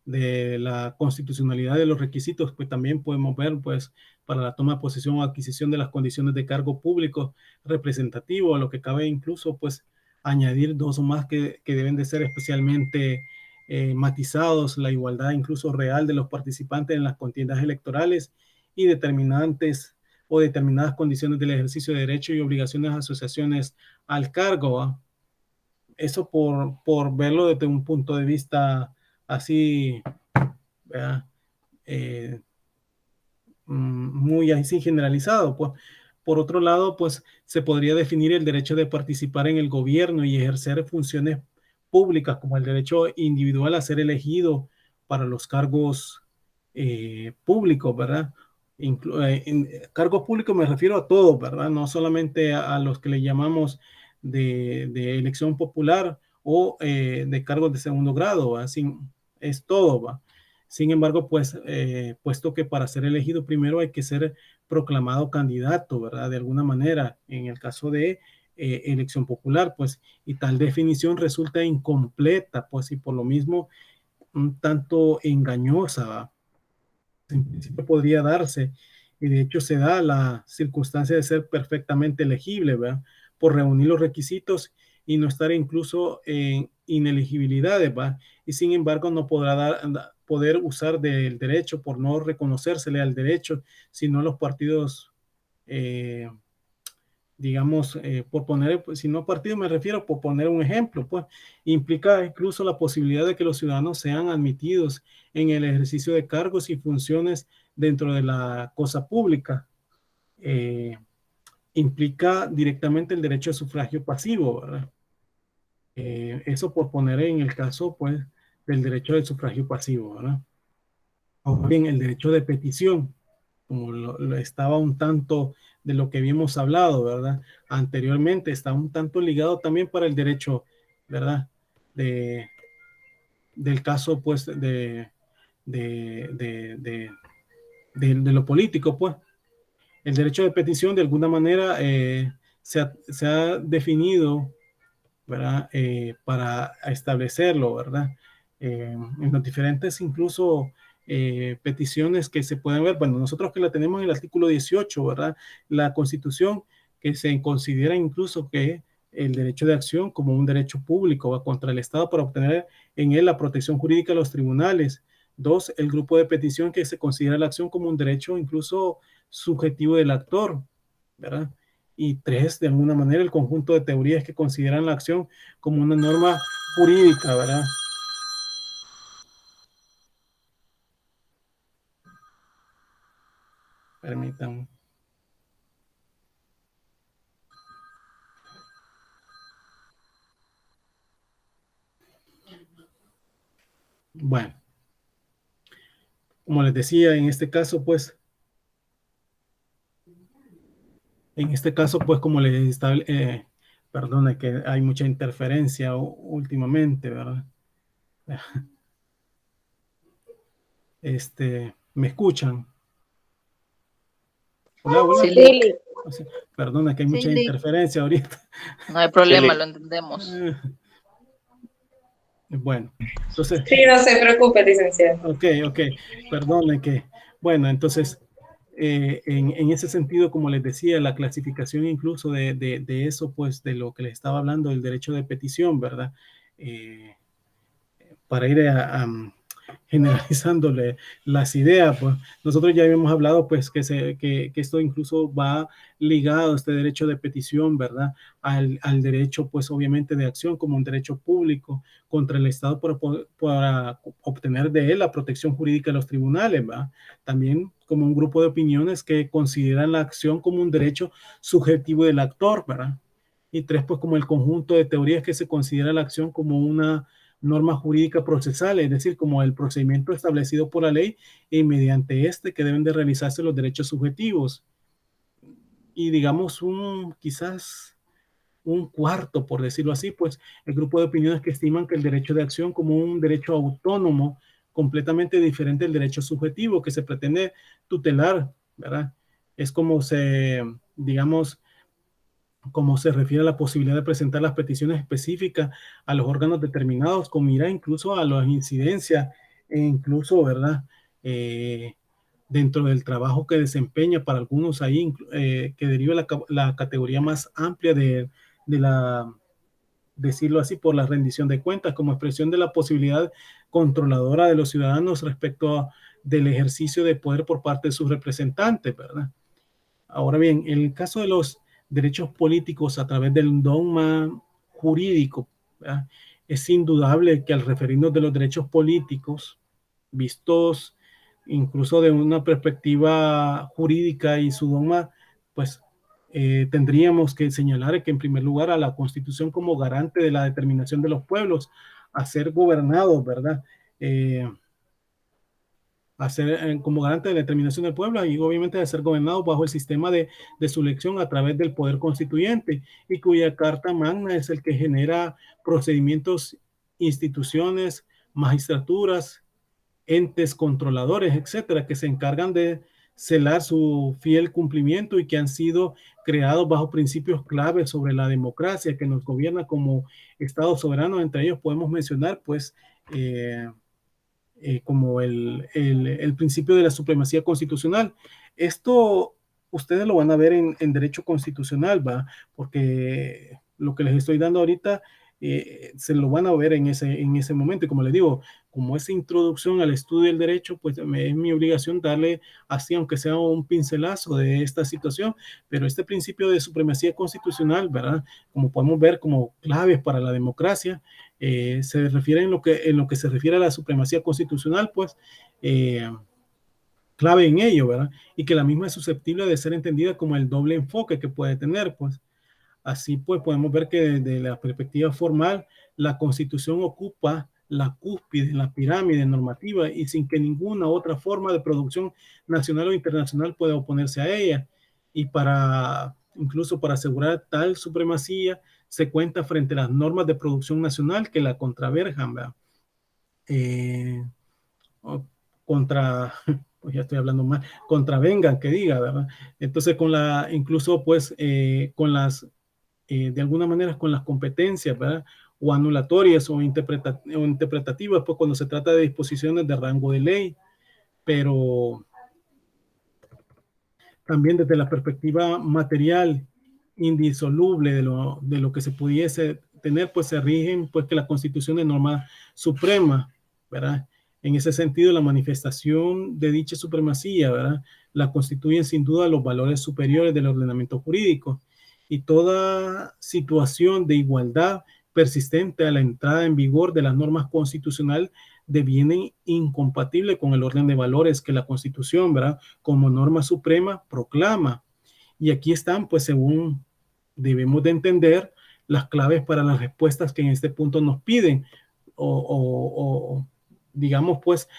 de la constitucionalidad de los requisitos, pues también podemos ver, pues, para la toma de posesión o adquisición de las condiciones de cargo público representativo, a lo que cabe incluso, pues, añadir dos o más que deben de ser especialmente matizados, la igualdad incluso real de los participantes en las contiendas electorales y determinantes o determinadas condiciones del ejercicio de derechos y obligaciones de asociaciones al cargo, ¿va? Eso por verlo desde un punto de vista así, ¿verdad? Eh, muy así generalizado, pues. Por otro lado, pues se podría definir el derecho de participar en el gobierno y ejercer funciones públicas como el derecho individual a ser elegido para los cargos públicos, ¿verdad? En cargos públicos me refiero a todos, ¿verdad? No solamente a los que le llamamos de elección popular o de cargos de segundo grado, ¿va? Es todo, ¿va? Sin embargo, pues, puesto que para ser elegido primero hay que ser proclamado candidato, ¿verdad? De alguna manera, en el caso de elección popular, pues, y tal definición resulta incompleta, pues, y por lo mismo un tanto engañosa, ¿va? En principio podría darse, y de hecho se da la circunstancia de ser perfectamente elegible, ¿verdad? Por reunir los requisitos y no estar incluso en inelegibilidades, ¿verdad? Y sin embargo no podrá poder usar del derecho por no reconocérsele al derecho, sino los partidos, eh, digamos, por poner, pues, si no partido me refiero, por poner un ejemplo, pues implica incluso la posibilidad de que los ciudadanos sean admitidos en el ejercicio de cargos y funciones dentro de la cosa pública. Implica directamente el derecho de sufragio pasivo, ¿verdad? Eso por poner en el caso, pues, del derecho del sufragio pasivo, ¿verdad? O bien el derecho de petición, como lo estaba un tanto de lo que habíamos hablado, ¿verdad? Anteriormente está un tanto ligado también para el derecho, ¿verdad? Del caso, pues, de, de, de lo político, pues. El derecho de petición, de alguna manera, se ha definido, ¿verdad? Para establecerlo, ¿verdad? En los diferentes, incluso, peticiones que se pueden ver. Bueno, nosotros que la tenemos en el artículo 18, ¿verdad? La Constitución, que se considera incluso que el derecho de acción como un derecho público va contra el Estado para obtener en él la protección jurídica de los tribunales. Dos, el grupo de petición que se considera la acción como un derecho incluso subjetivo del actor, ¿verdad? Y tres, de alguna manera, el conjunto de teorías que consideran la acción como una norma jurídica, ¿verdad? Permítanme. Bueno, como les decía, en este caso, pues, como les estaba, perdona que hay mucha interferencia últimamente, ¿verdad? ¿Me escuchan? Hola, Sí, hola. Lick. Sí, O sea, perdona que hay Sí, mucha Lick. interferencia ahorita. No hay problema, Sí, lo entendemos. Bueno, entonces, Sí, no se preocupe, licenciado. ok, perdone que, bueno, entonces, en ese sentido, como les decía, la clasificación incluso de eso, pues, de lo que les estaba hablando, del derecho de petición, ¿verdad? Para ir generalizándole las ideas, pues nosotros ya habíamos hablado pues que esto incluso va ligado, este derecho de petición, ¿verdad? Al derecho pues obviamente de acción como un derecho público contra el Estado para obtener de él la protección jurídica de los tribunales, ¿verdad? También como un grupo de opiniones que consideran la acción como un derecho subjetivo del actor, ¿verdad? Y tres, pues como el conjunto de teorías que se considera la acción como una norma jurídica procesal, es decir, como el procedimiento establecido por la ley y mediante este que deben de realizarse los derechos subjetivos. Y digamos quizás un cuarto, por decirlo así, pues el grupo de opiniones que estiman que el derecho de acción como un derecho autónomo, completamente diferente del derecho subjetivo que se pretende tutelar, ¿verdad? Es como digamos, como se refiere a la posibilidad de presentar las peticiones específicas a los órganos determinados, con mira incluso a las incidencias e incluso, ¿verdad? Eh, Dentro del trabajo que desempeña para algunos ahí, que deriva la categoría más amplia de la, decirlo así, por la rendición de cuentas, como expresión de la posibilidad controladora de los ciudadanos del ejercicio de poder por parte de sus representantes, ¿verdad? Ahora bien, en el caso de los derechos políticos a través del dogma jurídico, ¿verdad? Es indudable que al referirnos de los derechos políticos, vistos incluso de una perspectiva jurídica y su dogma, pues tendríamos que señalar que en primer lugar a la Constitución como garante de la determinación de los pueblos a ser gobernados, ¿verdad? A ser como garante de la determinación del pueblo y obviamente de ser gobernado bajo el sistema de su elección a través del poder constituyente y cuya carta magna es el que genera procedimientos, instituciones, magistraturas, entes controladores, etcétera, que se encargan de celar su fiel cumplimiento y que han sido creados bajo principios claves sobre la democracia que nos gobierna como Estado soberano. Entre ellos podemos mencionar, pues, como el principio de la supremacía constitucional. Esto ustedes lo van a ver en derecho constitucional, ¿va? Porque lo que les estoy dando ahorita se lo van a ver en ese momento. Y como les digo, como esa introducción al estudio del derecho, pues es mi obligación darle así, aunque sea un pincelazo de esta situación, pero este principio de supremacía constitucional, ¿verdad? Como podemos ver como claves para la democracia, se refiere en lo que se refiere a la supremacía constitucional, pues clave en ello, ¿verdad? Y que la misma es susceptible de ser entendida como el doble enfoque que puede tener, pues. Así pues podemos ver que desde la perspectiva formal, la Constitución ocupa la cúspide, la pirámide normativa y sin que ninguna otra forma de producción nacional o internacional pueda oponerse a ella. Y incluso para asegurar tal supremacía, se cuenta frente a las normas de producción nacional que la contraverjan, ¿verdad? Contra, pues ya estoy hablando mal, contravengan, que diga, ¿verdad? Entonces, incluso pues con de alguna manera con las competencias, ¿verdad? O anulatorias o interpretativas, pues cuando se trata de disposiciones de rango de ley, pero también desde la perspectiva material indisoluble de lo que se pudiese tener, pues se rigen, pues que la Constitución es norma suprema, ¿verdad? En ese sentido, la manifestación de dicha supremacía, ¿verdad? La constituyen sin duda los valores superiores del ordenamiento jurídico y toda situación de igualdad persistente a la entrada en vigor de las normas constitucionales deviene incompatible con el orden de valores que la Constitución, ¿verdad? Como norma suprema proclama. Y aquí están, pues según debemos de entender, las claves para las respuestas que en este punto nos piden o digamos pues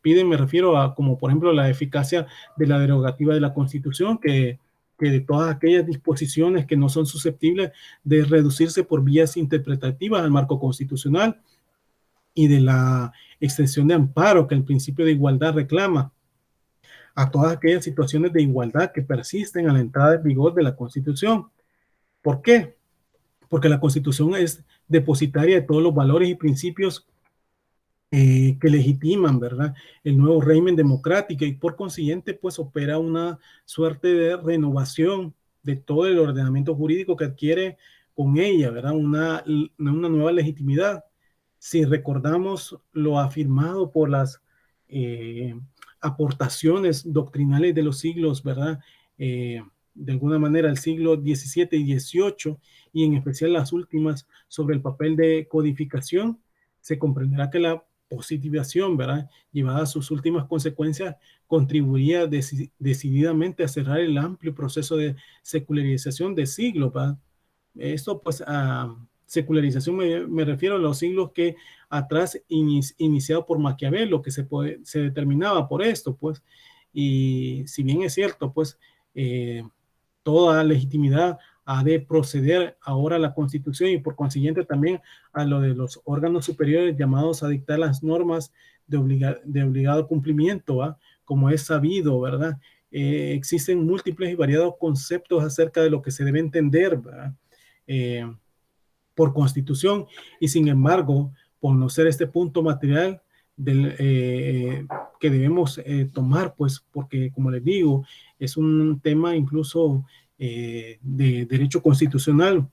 piden, me refiero a como por ejemplo la eficacia de la derogativa de la Constitución, que de todas aquellas disposiciones que no son susceptibles de reducirse por vías interpretativas al marco constitucional, y de la extensión de amparo que el principio de igualdad reclama a todas aquellas situaciones de igualdad que persisten a la entrada en vigor de la Constitución. ¿Por qué? Porque la Constitución es depositaria de todos los valores y principios que legitiman, ¿verdad?, el nuevo régimen democrático, y por consiguiente, pues opera una suerte de renovación de todo el ordenamiento jurídico que adquiere con ella, ¿verdad?, una nueva legitimidad. Si recordamos lo afirmado por las aportaciones doctrinales de los siglos, ¿verdad?, de alguna manera el siglo XVII y XVIII, y en especial las últimas sobre el papel de codificación, se comprenderá que la positivación, ¿verdad?, llevada a sus últimas consecuencias, contribuiría decididamente a cerrar el amplio proceso de secularización de siglos, ¿verdad? Esto, pues, a secularización me refiero a los siglos que atrás iniciado por Maquiavelo, que se determinaba por esto, pues, y si bien es cierto, pues, toda legitimidad ha de proceder ahora a la Constitución y por consiguiente también a lo de los órganos superiores llamados a dictar las normas de obligado cumplimiento, ¿va?, como es sabido, ¿verdad? Existen múltiples y variados conceptos acerca de lo que se debe entender, ¿verdad?, por Constitución, y sin embargo, por no ser este punto material que debemos tomar, pues, porque, como les digo, es un tema incluso de derecho constitucional.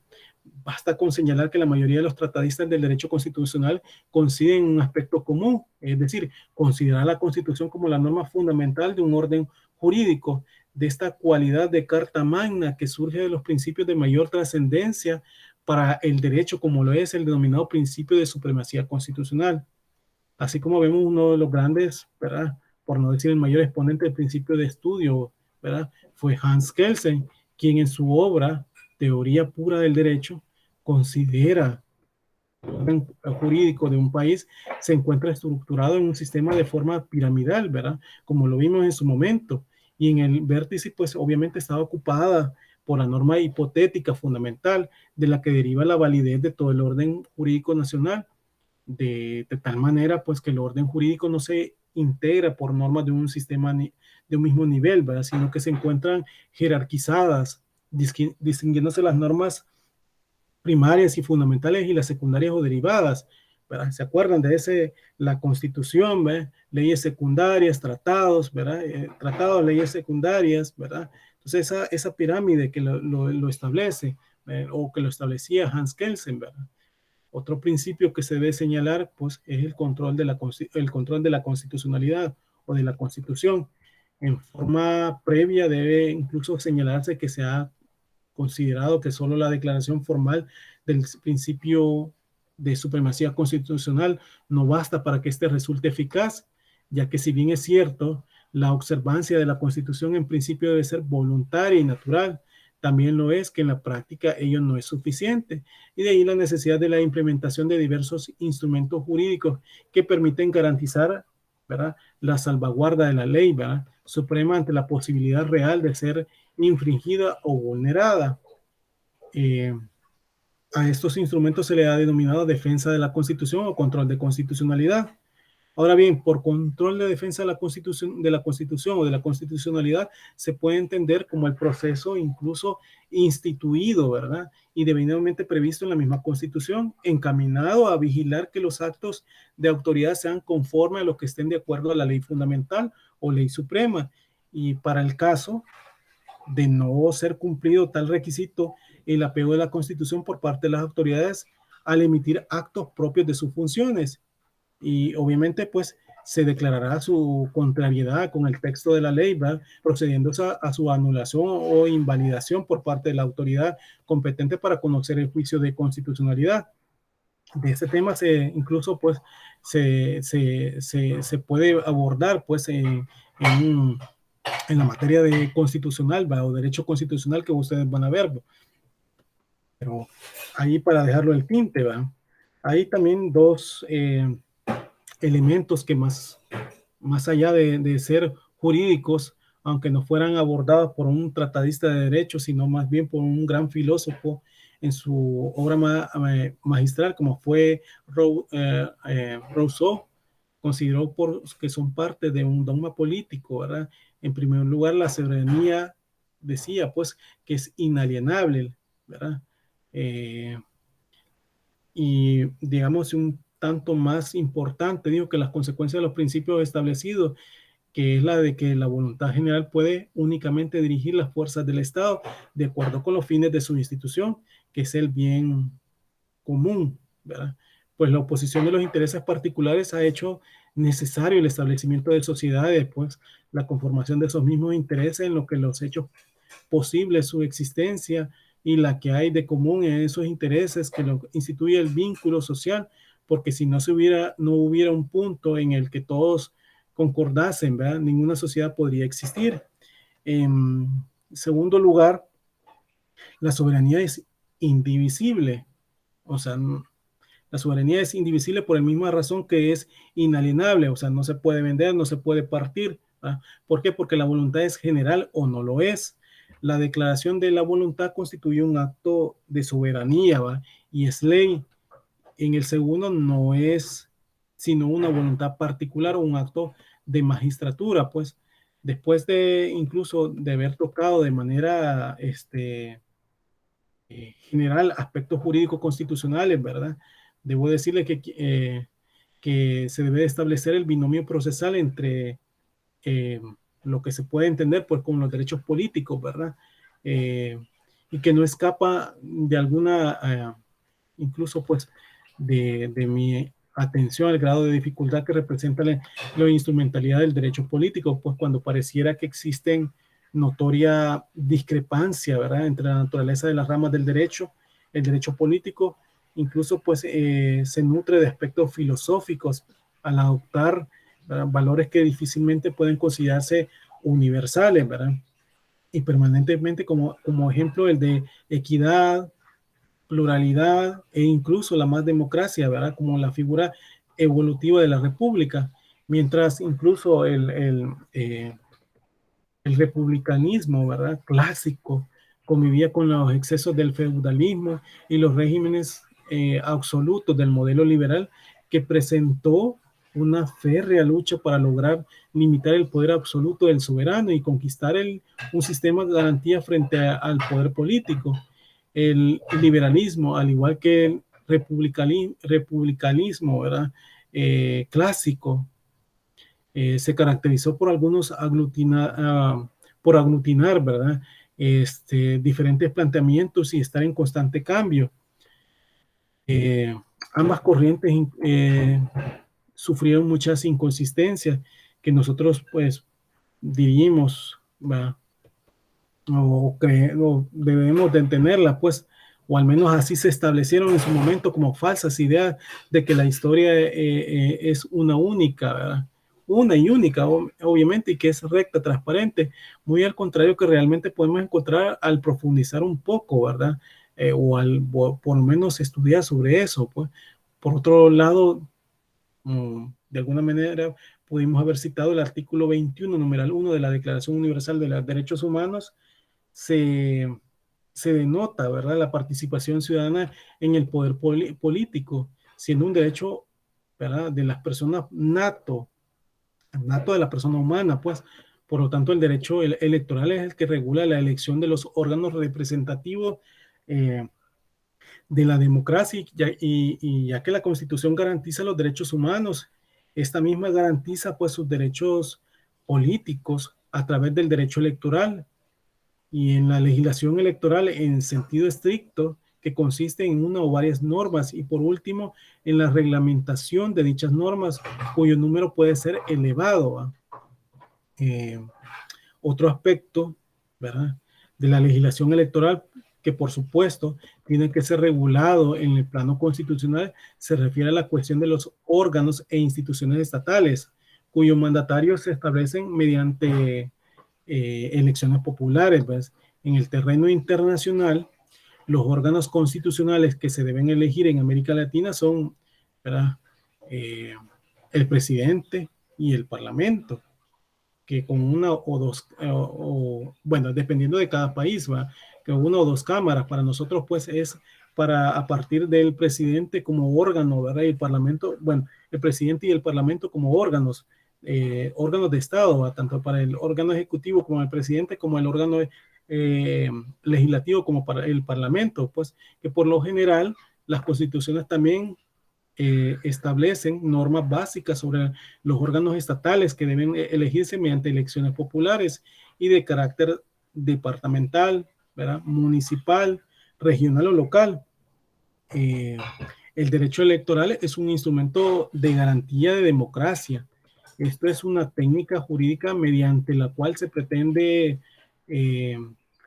Basta con señalar que la mayoría de los tratadistas del derecho constitucional coinciden en un aspecto común, es decir, considerar la Constitución como la norma fundamental de un orden jurídico, de esta cualidad de carta magna que surge de los principios de mayor trascendencia para el derecho, como lo es el denominado principio de supremacía constitucional. Así como vemos uno de los grandes, ¿verdad?, por no decir el mayor exponente del principio de estudio, ¿verdad?, fue Hans Kelsen, quien en su obra Teoría Pura del Derecho considera el orden jurídico de un país se encuentra estructurado en un sistema de forma piramidal, ¿verdad?, como lo vimos en su momento, y en el vértice, pues, obviamente estaba ocupada por la norma hipotética fundamental de la que deriva la validez de todo el orden jurídico nacional, de tal manera, pues, que el orden jurídico no se integra por normas de un sistema de un mismo nivel, ¿verdad?, sino que se encuentran jerarquizadas, distinguiéndose las normas primarias y fundamentales y las secundarias o derivadas, ¿verdad? ¿Se acuerdan de la Constitución, ¿verdad?, leyes secundarias, tratados, ¿verdad?, tratados, leyes secundarias, ¿verdad? Entonces esa pirámide que lo establece, o que lo establecía Hans Kelsen, ¿verdad? Otro principio que se debe señalar, pues, es el control de la constitucionalidad o de la Constitución. En forma previa debe incluso señalarse que se ha considerado que solo la declaración formal del principio de supremacía constitucional no basta para que éste resulte eficaz, ya que si bien es cierto, la observancia de la Constitución en principio debe ser voluntaria y natural, también lo es que en la práctica ello no es suficiente, y de ahí la necesidad de la implementación de diversos instrumentos jurídicos que permiten garantizar, ¿verdad?, la salvaguarda de la ley, ¿verdad?, suprema ante la posibilidad real de ser infringida o vulnerada. A estos instrumentos se le ha denominado defensa de la Constitución o control de constitucionalidad. Ahora bien, por control de defensa de la Constitución o de la constitucionalidad se puede entender como el proceso incluso instituido, ¿verdad?, y debidamente previsto en la misma Constitución, encaminado a vigilar que los actos de autoridad sean conformes a lo que estén de acuerdo a la ley fundamental o ley suprema. Y para el caso de no ser cumplido tal requisito, el apego de la Constitución por parte de las autoridades al emitir actos propios de sus funciones. Y obviamente, pues, se declarará su contrariedad con el texto de la ley, ¿verdad?, procediendo a su anulación o invalidación por parte de la autoridad competente para conocer el juicio de constitucionalidad. De ese tema incluso, pues, se puede abordar, pues, en la materia de constitucional, ¿verdad?, o derecho constitucional, que ustedes van a ver, ¿verdad? Pero ahí, para dejarlo el tinte, ¿verdad?, hay también dos elementos que más allá de ser jurídicos, aunque no fueran abordados por un tratadista de derecho, sino más bien por un gran filósofo en su obra magistral, como fue Rousseau, consideró que son parte de un dogma político, ¿verdad? En primer lugar, la soberanía decía, pues, que es inalienable, ¿verdad? Y digamos un tanto más importante, digo que las consecuencias de los principios establecidos, que es la de que la voluntad general puede únicamente dirigir las fuerzas del Estado de acuerdo con los fines de su institución, que es el bien común, ¿verdad? Pues la oposición de los intereses particulares ha hecho necesario el establecimiento de sociedades, pues la conformación de esos mismos intereses en lo que los hechos posibles su existencia y la que hay de común en esos intereses que lo instituye el vínculo social, porque si no no hubiera un punto en el que todos concordasen, ¿verdad? Ninguna sociedad podría existir. En segundo lugar, la soberanía es indivisible, o sea, la soberanía es indivisible por la misma razón que es inalienable, o sea, no se puede vender, no se puede partir. ¿Ah? ¿Por qué? Porque la voluntad es general o no lo es. La declaración de la voluntad constituye un acto de soberanía, ¿va? Y es ley. En el segundo no es sino una voluntad particular o un acto de magistratura, pues después de incluso de haber tocado de manera general aspectos jurídicos constitucionales, ¿verdad? Debo decirle que se debe establecer el binomio procesal entre eh, lo que se puede entender pues con los derechos políticos, ¿verdad? Eh, y que no escapa de alguna, incluso pues de mi atención al grado de dificultad que representa la instrumentalidad del derecho político, pues cuando pareciera que existen notoria discrepancia, ¿verdad?, entre la naturaleza de las ramas del derecho, el derecho político, incluso pues se nutre de aspectos filosóficos al adoptar, ¿verdad?, valores que difícilmente pueden considerarse universales, ¿verdad? Y permanentemente como ejemplo el de equidad, pluralidad e incluso la más democracia, ¿verdad? Como la figura evolutiva de la república, mientras incluso el republicanismo, ¿verdad?, clásico, convivía con los excesos del feudalismo y los regímenes absolutos del modelo liberal que presentó una férrea lucha para lograr limitar el poder absoluto del soberano y conquistar un sistema de garantía frente al poder político. El liberalismo, al igual que el republicanismo, ¿verdad?, clásico, se caracterizó por por aglutinar, ¿verdad?, diferentes planteamientos y estar en constante cambio. Ambas corrientes sufrieron muchas inconsistencias que nosotros pues diríamos, ¿verdad?, o debemos de entenderlas, pues, o al menos así se establecieron en su momento como falsas ideas de que la historia es una única, ¿verdad?, una y única, obviamente, y que es recta, transparente, muy al contrario que realmente podemos encontrar al profundizar un poco, ¿verdad? Por lo menos estudiar sobre eso, pues. Por otro lado, de alguna manera, pudimos haber citado el artículo 21, numeral 1 de la Declaración Universal de los Derechos Humanos. Se, se denota, ¿verdad?, la participación ciudadana en el poder político, siendo un derecho, ¿verdad?, de las personas nato de la persona humana, pues. Por lo tanto, el derecho electoral es el que regula la elección de los órganos representativos de la democracia, y ya que la Constitución garantiza los derechos humanos, esta misma garantiza pues sus derechos políticos a través del derecho electoral y en la legislación electoral en sentido estricto, que consiste en una o varias normas, y por último en la reglamentación de dichas normas cuyo número puede ser elevado. Otro aspecto, ¿verdad?, de la legislación electoral que por supuesto tiene que ser regulado en el plano constitucional se refiere a la cuestión de los órganos e instituciones estatales cuyos mandatarios se establecen mediante elecciones populares, ¿ves? En el terreno internacional, los órganos constitucionales que se deben elegir en América Latina son, ¿verdad?, el presidente y el parlamento, que con una o dos, bueno, dependiendo de cada país, ¿va?, que una o dos cámaras. Para nosotros, pues, es para a partir del presidente como órgano, ¿verdad? Y el parlamento, bueno, el presidente y el parlamento como órganos, órganos de Estado, ¿verdad? Tanto para el órgano ejecutivo como el presidente, como el órgano legislativo, como para el parlamento, pues, que por lo general las constituciones también establecen normas básicas sobre los órganos estatales que deben elegirse mediante elecciones populares y de carácter departamental, ¿verdad? Municipal, regional o local. El derecho electoral es un instrumento de garantía de democracia. Esto es una técnica jurídica mediante la cual se pretende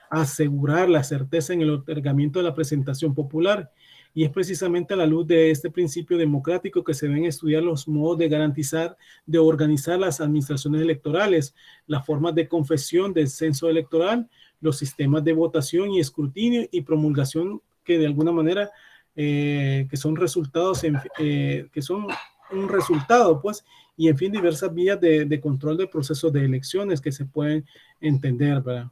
asegurar la certeza en el otorgamiento de la presentación popular, y es precisamente a la luz de este principio democrático que se deben estudiar los modos de garantizar, de organizar las administraciones electorales, las formas de confesión del censo electoral, los sistemas de votación y escrutinio y promulgación que de alguna manera que son resultados, que son un resultado, pues, y en fin, diversas vías de control del proceso de elecciones que se pueden entender, ¿verdad?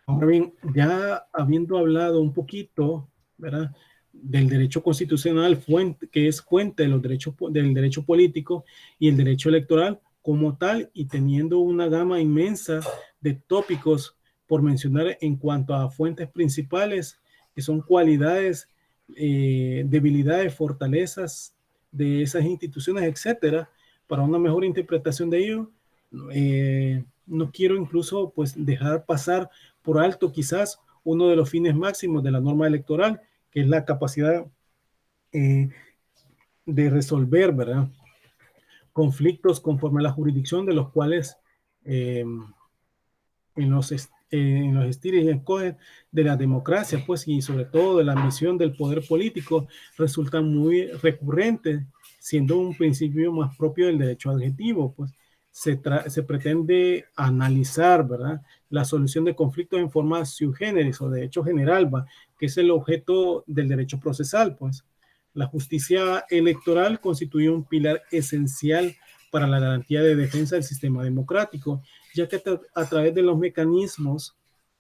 Ahora bien, ya habiendo hablado un poquito, ¿verdad?, del derecho constitucional, que es fuente de los derechos, del derecho político y el derecho electoral como tal, y teniendo una gama inmensa de tópicos por mencionar en cuanto a fuentes principales, que son cualidades, debilidades, fortalezas de esas instituciones, etcétera, para una mejor interpretación de ello, no quiero incluso pues dejar pasar por alto quizás uno de los fines máximos de la norma electoral, que es la capacidad de resolver, ¿verdad?, conflictos conforme a la jurisdicción de los cuales en los estires y escoges de la democracia, pues, y sobre todo de la ambición del poder político, resultan muy recurrentes, siendo un principio más propio del derecho adjetivo, pues. Se pretende analizar, ¿verdad?, la solución de conflictos en forma sui generis o de hecho general, ¿va?, que es el objeto del derecho procesal, pues. La justicia electoral constituye un pilar esencial para la garantía de defensa del sistema democrático, ya que a través de los mecanismos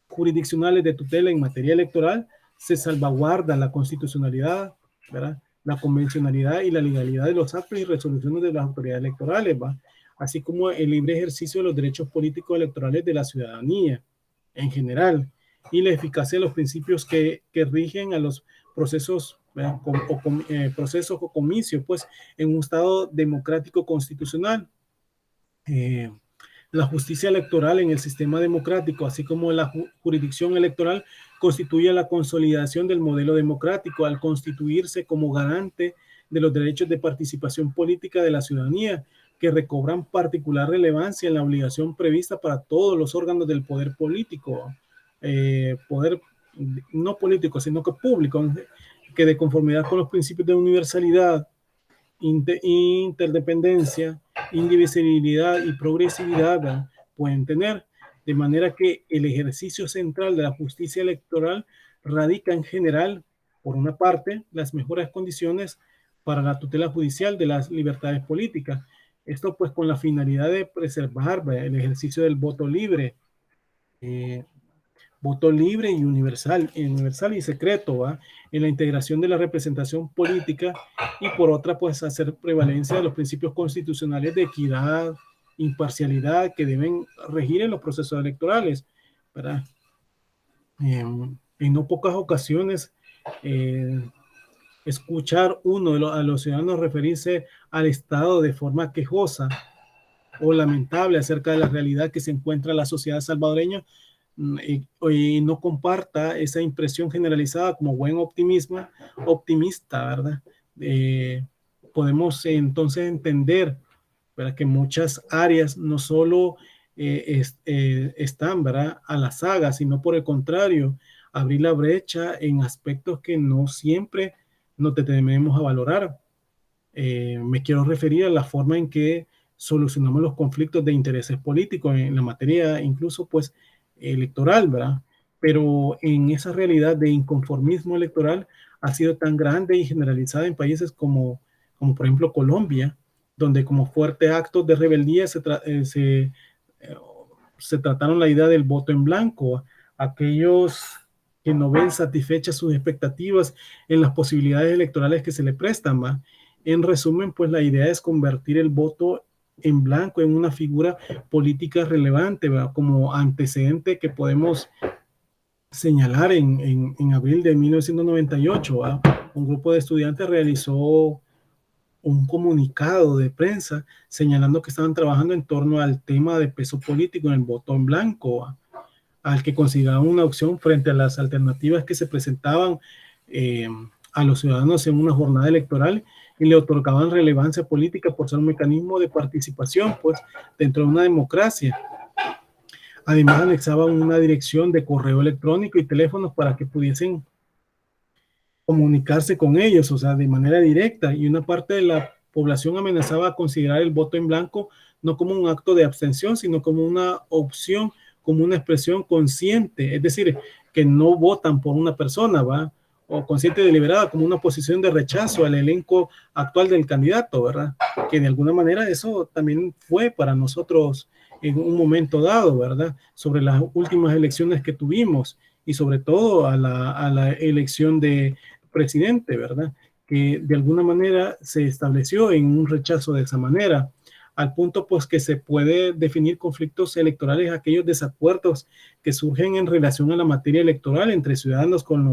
jurisdiccionales de tutela en materia electoral se salvaguarda la constitucionalidad, ¿verdad?, la convencionalidad y la legalidad de los actos y resoluciones de las autoridades electorales, ¿va?, así como el libre ejercicio de los derechos políticos electorales de la ciudadanía en general, y la eficacia de los principios que rigen a los procesos, procesos o comicios, pues, en un Estado democrático constitucional. La justicia electoral en el sistema democrático, así como la jurisdicción electoral, constituye la consolidación del modelo democrático al constituirse como garante de los derechos de participación política de la ciudadanía, que recobran particular relevancia en la obligación prevista para todos los órganos del poder político, poder no político, sino que público, que de conformidad con los principios de universalidad, interdependencia, indivisibilidad y progresividad, ¿verdad?, pueden tener, de manera que el ejercicio central de la justicia electoral radica en general, por una parte, las mejores condiciones para la tutela judicial de las libertades políticas. Esto pues con la finalidad de preservar, ¿verdad?, el ejercicio del voto libre y universal y secreto, ¿va?, en la integración de la representación política, y por otra, pues hacer prevalencia de los principios constitucionales de equidad, imparcialidad que deben regir en los procesos electorales, ¿verdad? En no pocas ocasiones, escuchar a los ciudadanos referirse al Estado de forma quejosa o lamentable acerca de la realidad que se encuentra la sociedad salvadoreña, y no comparta esa impresión generalizada como buen optimista, ¿verdad? Podemos entonces entender, ¿verdad?, que muchas áreas no solo están, ¿verdad?, a la saga, sino por el contrario, abrir la brecha en aspectos que no siempre nos detenemos a valorar. Me quiero referir a la forma en que solucionamos los conflictos de intereses políticos en la materia incluso pues electoral, ¿verdad? Pero en esa realidad de inconformismo electoral ha sido tan grande y generalizada en países como por ejemplo Colombia, donde como fuerte actos de rebeldía se trataron la idea del voto en blanco, aquellos que no ven satisfechas sus expectativas en las posibilidades electorales que se le prestan, ¿va? En resumen, pues la idea es convertir el voto en blanco en una figura política relevante, ¿va? Como antecedente que podemos señalar en abril de 1998, ¿va? Un grupo de estudiantes realizó un comunicado de prensa señalando que estaban trabajando en torno al tema de peso político en el voto en blanco, ¿va? Al que consideraban una opción frente a las alternativas que se presentaban eh, a los ciudadanos en una jornada electoral y le otorgaban relevancia política por ser un mecanismo de participación pues, dentro de una democracia. Además, anexaban una dirección de correo electrónico y teléfonos para que pudiesen comunicarse con ellos, o sea, de manera directa, y una parte de la población amenazaba a considerar el voto en blanco no como un acto de abstención, sino como una opción, como una expresión consciente, es decir, que no votan por una persona, ¿va? O consciente deliberada, como una posición de rechazo al elenco actual del candidato, ¿verdad? Que de alguna manera eso también fue para nosotros en un momento dado, ¿verdad? Sobre las últimas elecciones que tuvimos y sobre todo a la elección de presidente, ¿verdad? Que de alguna manera se estableció en un rechazo de esa manera, al punto pues que se puede definir conflictos electorales, aquellos desacuerdos que surgen en relación a la materia electoral entre ciudadanos con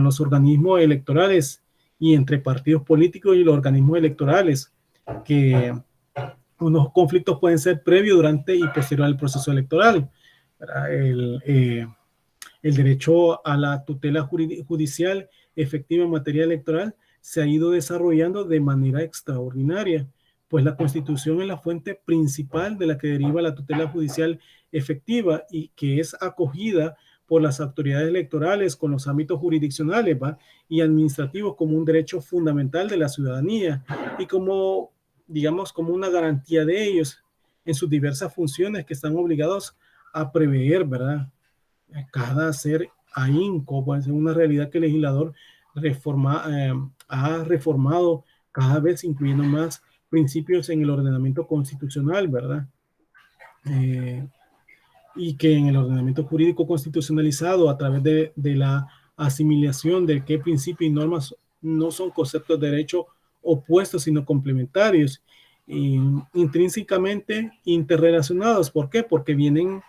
los organismos electorales y entre partidos políticos y los organismos electorales, que unos conflictos pueden ser previo, durante y posterior al proceso electoral. El derecho a la tutela judicial efectiva en materia electoral se ha ido desarrollando de manera extraordinaria, pues la Constitución es la fuente principal de la que deriva la tutela judicial efectiva y que es acogida por las autoridades electorales con los ámbitos jurisdiccionales, ¿va? Y administrativos como un derecho fundamental de la ciudadanía y como, digamos, como una garantía de ellos en sus diversas funciones que están obligados a prever, ¿verdad? Cada ser ahínco, pues es una realidad que el legislador ha reformado cada vez incluyendo más principios en el ordenamiento constitucional, ¿verdad? Y que en el ordenamiento jurídico constitucionalizado a través de la asimilación de qué principios y normas no son conceptos de derecho opuestos sino complementarios, intrínsecamente interrelacionados. ¿Por qué? Porque vienen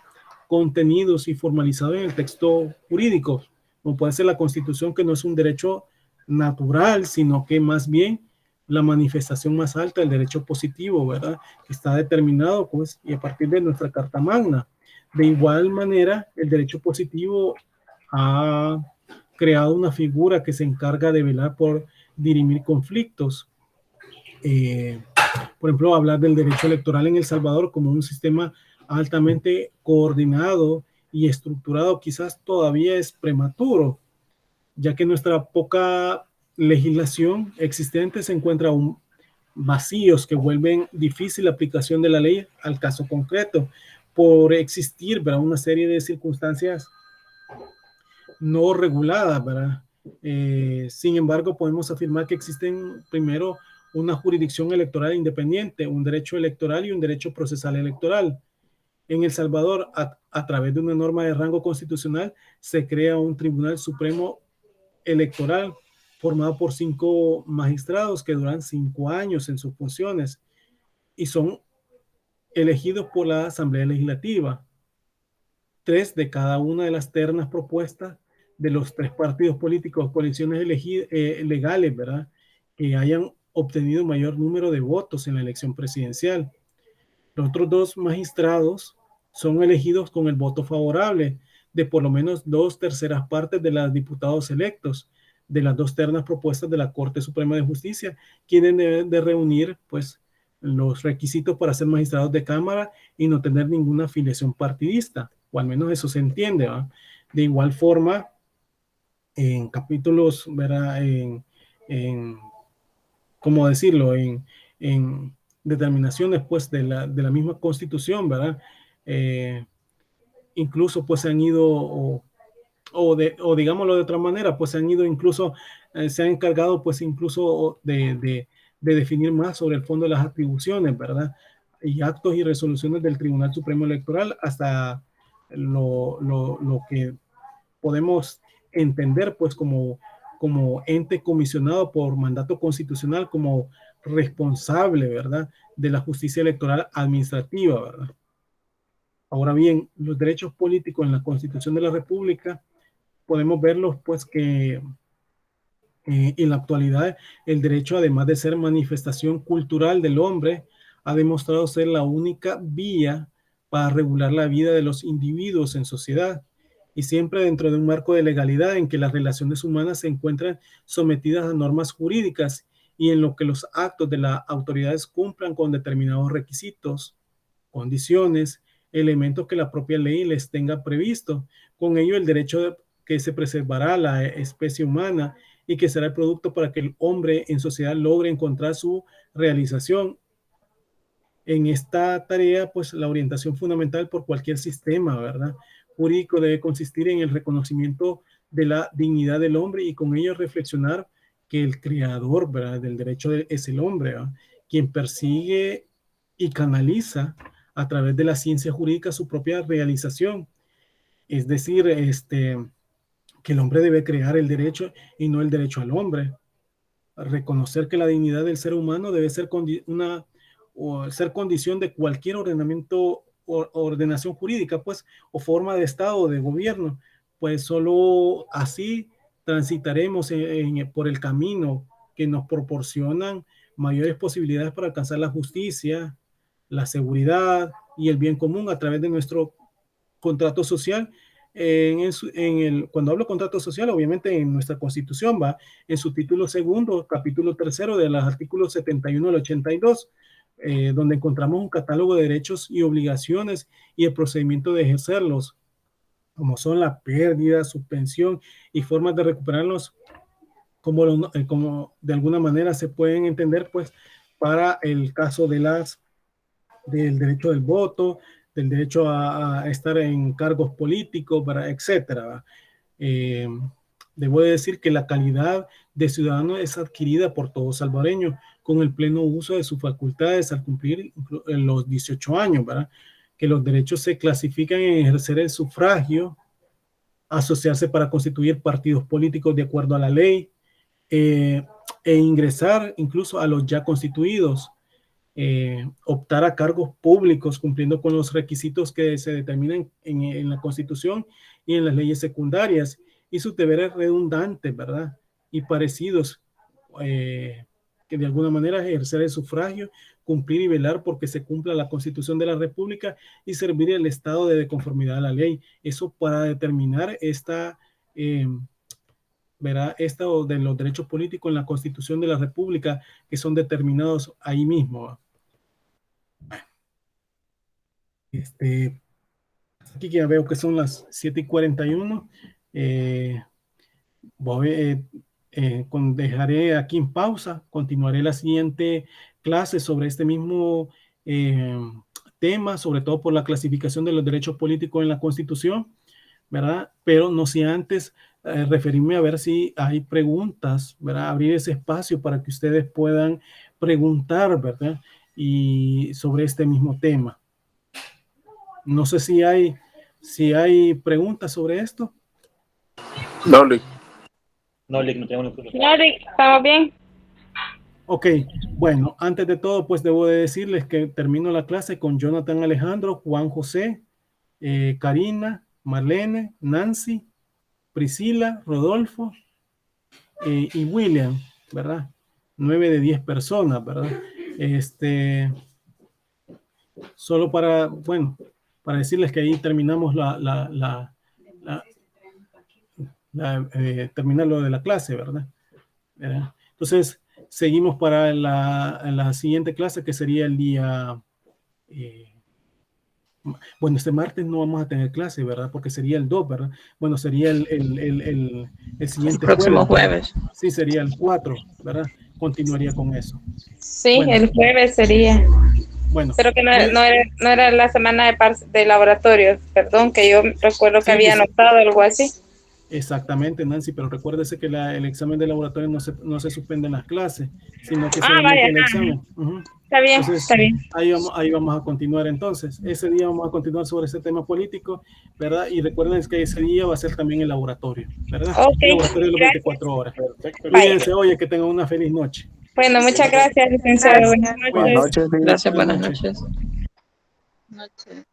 contenidos y formalizados en el texto jurídico, como puede ser la Constitución, que no es un derecho natural, sino que más bien la manifestación más alta del derecho positivo, ¿verdad? Que está determinado, pues, y a partir de nuestra Carta Magna. De igual manera, el derecho positivo ha creado una figura que se encarga de velar por dirimir conflictos. Por ejemplo, hablar del derecho electoral en El Salvador como un sistema altamente coordinado y estructurado quizás todavía es prematuro, ya que nuestra poca legislación existente se encuentra aún vacíos que vuelven difícil la aplicación de la ley al caso concreto por existir, ¿verdad? Una serie de circunstancias no reguladas, ¿verdad? Sin embargo, podemos afirmar que existen primero una jurisdicción electoral independiente, un derecho electoral y un derecho procesal electoral. En El Salvador, a través de una norma de rango constitucional, se crea un Tribunal Supremo Electoral formado por 5 magistrados que duran 5 años en sus funciones y son elegidos por la Asamblea Legislativa. 3 de cada una de las ternas propuestas de los 3 partidos políticos, coaliciones legales, ¿verdad? Que hayan obtenido mayor número de votos en la elección presidencial. Los otros 2 magistrados son elegidos con el voto favorable de por lo menos 2/3 partes de los diputados electos de las 2 ternas propuestas de la Corte Suprema de Justicia, quienes deben de reunir pues los requisitos para ser magistrados de Cámara y no tener ninguna afiliación partidista, o al menos eso se entiende, ¿va? De igual forma, en capítulos, ¿verdad? ¿Cómo decirlo? En determinaciones pues de la misma Constitución, ¿verdad? Incluso pues se han ido o digámoslo de otra manera, pues se han ido incluso, se han encargado pues incluso de definir más sobre el fondo de las atribuciones, ¿verdad? Y actos y resoluciones del Tribunal Supremo Electoral hasta lo que podemos entender pues como ente comisionado por mandato constitucional como responsable, ¿verdad?, de la justicia electoral administrativa, ¿verdad? Ahora bien, los derechos políticos en la Constitución de la República podemos verlos pues que en la actualidad el derecho, además de ser manifestación cultural del hombre, ha demostrado ser la única vía para regular la vida de los individuos en sociedad, y siempre dentro de un marco de legalidad en que las relaciones humanas se encuentran sometidas a normas jurídicas y en lo que los actos de las autoridades cumplan con determinados requisitos, condiciones, elementos que la propia ley les tenga previsto. Con ello, el derecho de que se preservará la especie humana y que será el producto para que el hombre en sociedad logre encontrar su realización. En esta tarea, pues la orientación fundamental por cualquier sistema, ¿verdad?, jurídico debe consistir en el reconocimiento de la dignidad del hombre y con ello reflexionar que el creador, ¿verdad?, del derecho es el hombre, ¿verdad?, quien persigue y canaliza a través de la ciencia jurídica su propia realización. Es decir, que el hombre debe crear el derecho y no el derecho al hombre. Reconocer que la dignidad del ser humano debe ser ser condición de cualquier ordenamiento o ordenación jurídica, pues, o forma de Estado o de gobierno, pues solo así transitaremos por el camino que nos proporcionan mayores posibilidades para alcanzar la justicia, la seguridad y el bien común a través de nuestro contrato social. Cuando hablo contrato social, obviamente en nuestra Constitución va en su título segundo, capítulo tercero de los artículos 71 al 82, donde encontramos un catálogo de derechos y obligaciones y el procedimiento de ejercerlos, como son la pérdida, suspensión y formas de recuperarlos, como de alguna manera se pueden entender, pues, para el caso del derecho del voto, del derecho a estar en cargos políticos, etcétera. Debo decir que la calidad de ciudadano es adquirida por todo salvadoreño con el pleno uso de sus facultades al cumplir los 18 años, ¿verdad? Que los derechos se clasifican en ejercer el sufragio, asociarse para constituir partidos políticos de acuerdo a la ley, e ingresar incluso a los ya constituidos, optar a cargos públicos cumpliendo con los requisitos que se determinan en la Constitución y en las leyes secundarias, y sus deberes redundantes, ¿verdad?, y parecidos, que de alguna manera ejercer el sufragio, cumplir y velar porque se cumpla la Constitución de la República y servir al Estado de conformidad a la ley. Eso para determinar verá, de los derechos políticos en la Constitución de la República, que son determinados ahí mismo. Aquí ya veo que son las 7:41. Dejaré aquí en pausa, continuaré la siguiente clase sobre este mismo tema, sobre todo por la clasificación de los derechos políticos en la Constitución, ¿verdad? Pero no sé antes referirme a ver si hay preguntas, ¿verdad? Abrir ese espacio para que ustedes puedan preguntar, ¿verdad? Y sobre este mismo tema. No sé si hay preguntas sobre esto. No, Lick. No, Lick, no tenemos preguntas. No, Lick, estamos bien. Ok, bueno, antes de todo, pues debo de decirles que termino la clase con Jonathan Alejandro, Juan José, Karina, Marlene, Nancy, Priscila, Rodolfo y William, ¿verdad? 9 de 10 personas, ¿verdad? Solo para decirles que ahí terminamos terminar lo de la clase, ¿verdad? Entonces, seguimos para la siguiente clase, que sería el día... bueno, este martes no vamos a tener clase, ¿verdad? Porque sería el 2, ¿verdad? Bueno, sería el siguiente próximo jueves. Sí, sería el 4, ¿verdad? Continuaría con eso. Sí, Bueno. el jueves sería. Bueno. Pero que no era la semana de laboratorios, perdón, que yo recuerdo que Sí, había sí. anotado algo así. Exactamente, Nancy, pero recuérdese que el examen de laboratorio no se suspende en las clases, sino que Ah, solamente vaya, el examen. Ujú. Está bien, Entonces, está bien. ahí vamos a continuar entonces. Ese día vamos a continuar sobre ese tema político, ¿verdad? Y recuerden que ese día va a ser también el laboratorio, ¿verdad? Ok, El laboratorio de las gracias. 24 horas. Perfecto. Cuídense, oye, que tengan una feliz noche. Bueno, muchas gracias, licenciado. Buenas Buenas noches. noches. Gracias, Buenas buenas noches. noches.